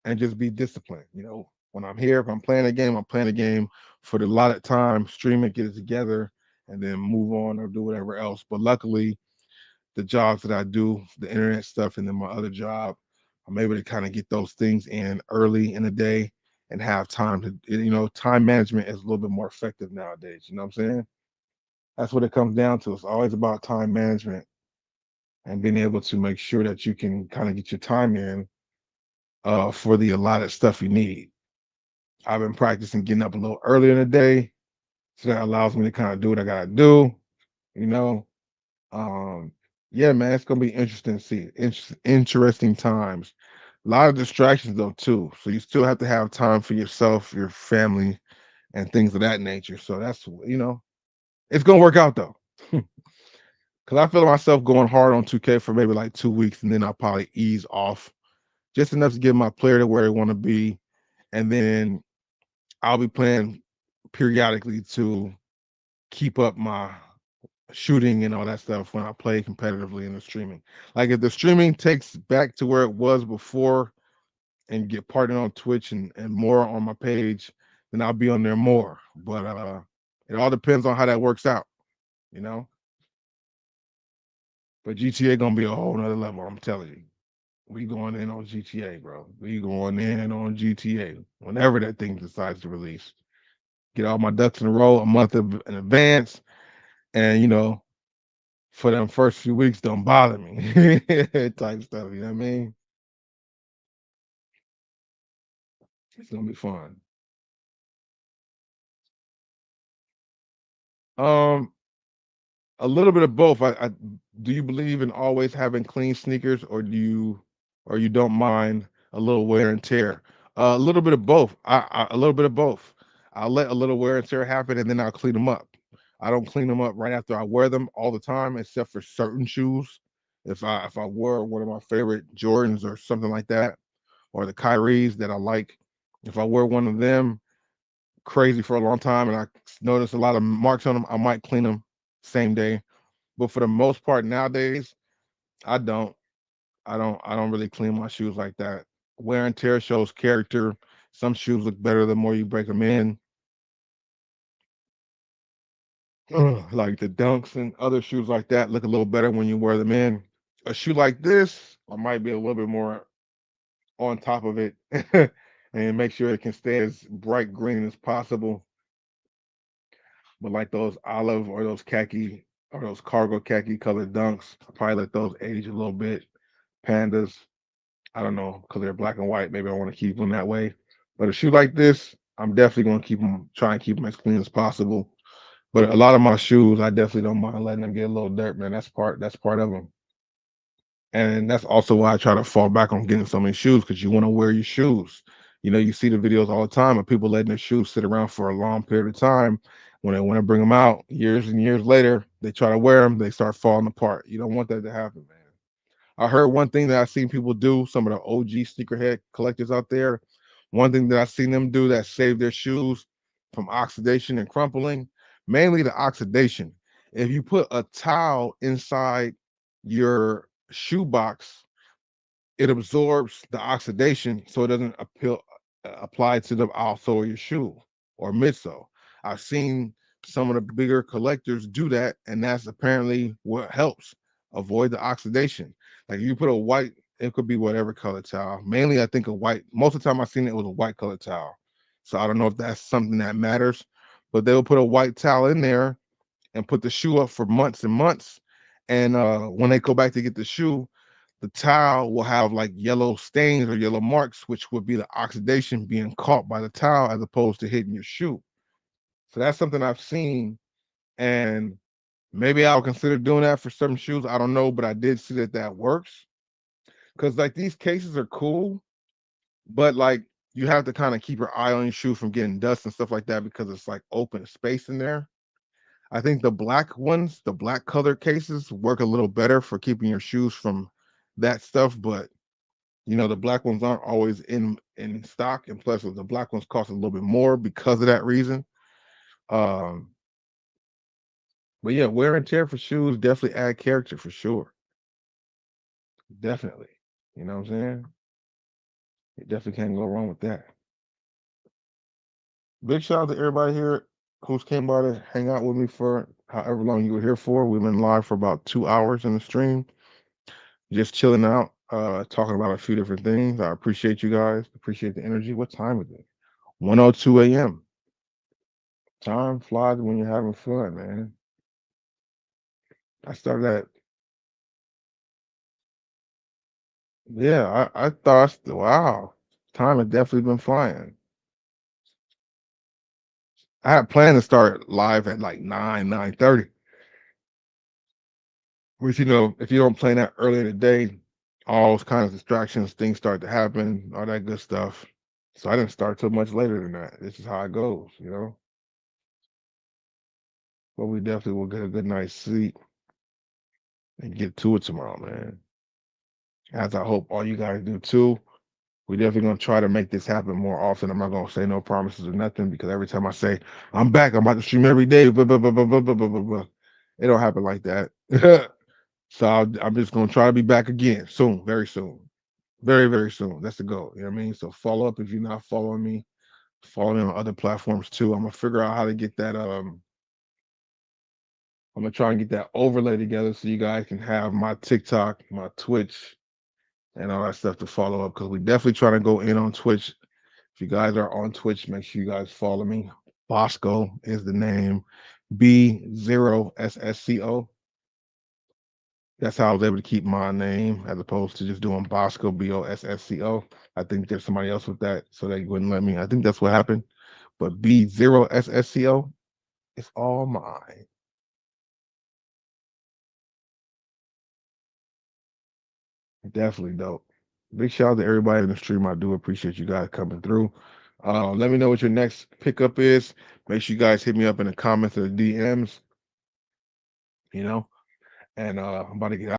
and just be disciplined. You know, when I'm here, if I'm playing a game, I'm playing a game for the allotted time, stream it, get it together, and then move on or do whatever else. But luckily, the jobs that I do, the internet stuff, and then my other job, I'm able to kind of get those things in early in the day and have time to, you know, time management is a little bit more effective nowadays. You know what I'm saying? That's what it comes down to. It's always about time management and being able to make sure that you can kind of get your time in for the allotted stuff you need. I've been practicing getting up a little earlier in the day, so that allows me to kind of do what I gotta do, you know. Um, yeah, man, it's gonna be interesting to see. Interesting times. A lot of distractions though too. So you still have to have time for yourself, your family, and things of that nature. So that's it's gonna work out though. Cause I feel myself going hard on 2K for maybe like 2 weeks, and then I'll probably ease off just enough to get my player to where they want to be, and then I'll be playing periodically to keep up my shooting and all that stuff when I play competitively in the streaming. Like if the streaming takes back to where it was before and get partnered on Twitch and more on my page, then I'll be on there more. But it all depends on how that works out, you know. But GTA gonna be a whole nother level. I'm telling you. We going in on GTA, bro. We going in on GTA whenever that thing decides to release. Get all my ducks in a row a month in advance, and for them first few weeks, don't bother me, type stuff. You know what I mean? It's gonna be fun. Um, a little bit of both. I do you believe in always having clean sneakers, or you don't mind a little wear and tear? A little bit of both. A little bit of both. I'll let a little wear and tear happen, and then I'll clean them up. I don't clean them up right after I wear them all the time, except for certain shoes. If I wore one of my favorite Jordans or something like that, or the Kyries that I like, if I wear one of them crazy for a long time and I notice a lot of marks on them, I might clean them same day. But for the most part nowadays, I don't. I don't really clean my shoes like that. Wear and tear shows character. Some shoes look better the more you break them in. Like the dunks and other shoes like that look a little better when you wear them in. A shoe like this, I might be a little bit more on top of it and make sure it can stay as bright green as possible. But like those olive or those khaki or those cargo khaki colored dunks, I probably let those age a little bit. Pandas, I don't know, because they're black and white. Maybe I want to keep them that way. But a shoe like this, I'm definitely going to try and keep them as clean as possible. But a lot of my shoes, I definitely don't mind letting them get a little dirt, man. That's part of them. And that's also why I try to fall back on getting so many shoes because you want to wear your shoes. You see the videos all the time of people letting their shoes sit around for a long period of time. When they want to bring them out years and years later, they try to wear them, they start falling apart. You don't want that to happen, man. I heard one thing that I've seen people do, some of the OG sneakerhead collectors out there. One thing that I've seen them do that saved their shoes from oxidation and crumpling, mainly the oxidation. If you put a towel inside your shoe box, it absorbs the oxidation so it doesn't apply to the outsole of your shoe or midsole. I've seen some of the bigger collectors do that, and that's apparently what helps avoid the oxidation. Like you put a white, it could be whatever color towel. Mainly, I think a white. Most of the time, I've seen it was a white color towel. So I don't know if that's something that matters, but they'll put a white towel in there and put the shoe up for months and months. And when they go back to get the shoe, the towel will have like yellow stains or yellow marks, which would be the oxidation being caught by the towel as opposed to hitting your shoe. So that's something I've seen, and maybe I'll consider doing that for some shoes. I don't know, but I did see that that works because like these cases are cool, but like you have to kind of keep your eye on your shoe from getting dust and stuff like that because it's like open space in there. I think the black ones, the black color cases work a little better for keeping your shoes from that stuff, but the black ones aren't always in stock, and plus the black ones cost a little bit more because of that reason. Um, but yeah, wear and tear for shoes definitely add character for sure. Definitely. You know what I'm saying? You definitely can't go wrong with that. Big shout out to everybody here who's came by to hang out with me for however long you were here for. We've been live for about 2 hours in the stream, just chilling out, talking about a few different things. I appreciate you guys. Appreciate the energy. What time is it? 1:02 a.m. Time flies when you're having fun, man. I started at yeah, I thought wow, time has definitely been flying. I had planned to start live at like 9:30, which if you don't plan that early in the day, all those kinds of distractions, things start to happen, all that good stuff. So I didn't start till much later than that. This is how it goes. But we definitely will get a good night's sleep and get to it tomorrow, man. As I hope all you guys do too. We definitely gonna try to make this happen more often. I'm not gonna say no promises or nothing because every time I say I'm back, I'm about to stream every day. Blah, blah, blah, blah, blah, blah, blah, blah, blah. It don't happen like that. So I'm just gonna try to be back again soon, very soon, very very soon. That's the goal. You know what I mean? So follow up if you're not following me. Follow me on other platforms too. I'm gonna figure out how to get that. I'm gonna try and get that overlay together so you guys can have my TikTok, my Twitch, and all that stuff to follow up. Because we definitely trying to go in on Twitch. If you guys are on Twitch, make sure you guys follow me. Bosco is the name. B0SSCO. That's how I was able to keep my name as opposed to just doing Bosco, Bossco. I think there's somebody else with that, so they wouldn't let me. I think that's what happened. But B0SSCO, it's all mine. Definitely dope. Big shout out to everybody in the stream. I do appreciate you guys coming through. Let me know what your next pickup is. Make sure you guys hit me up in the comments or the DMs, you know. And I'm about to get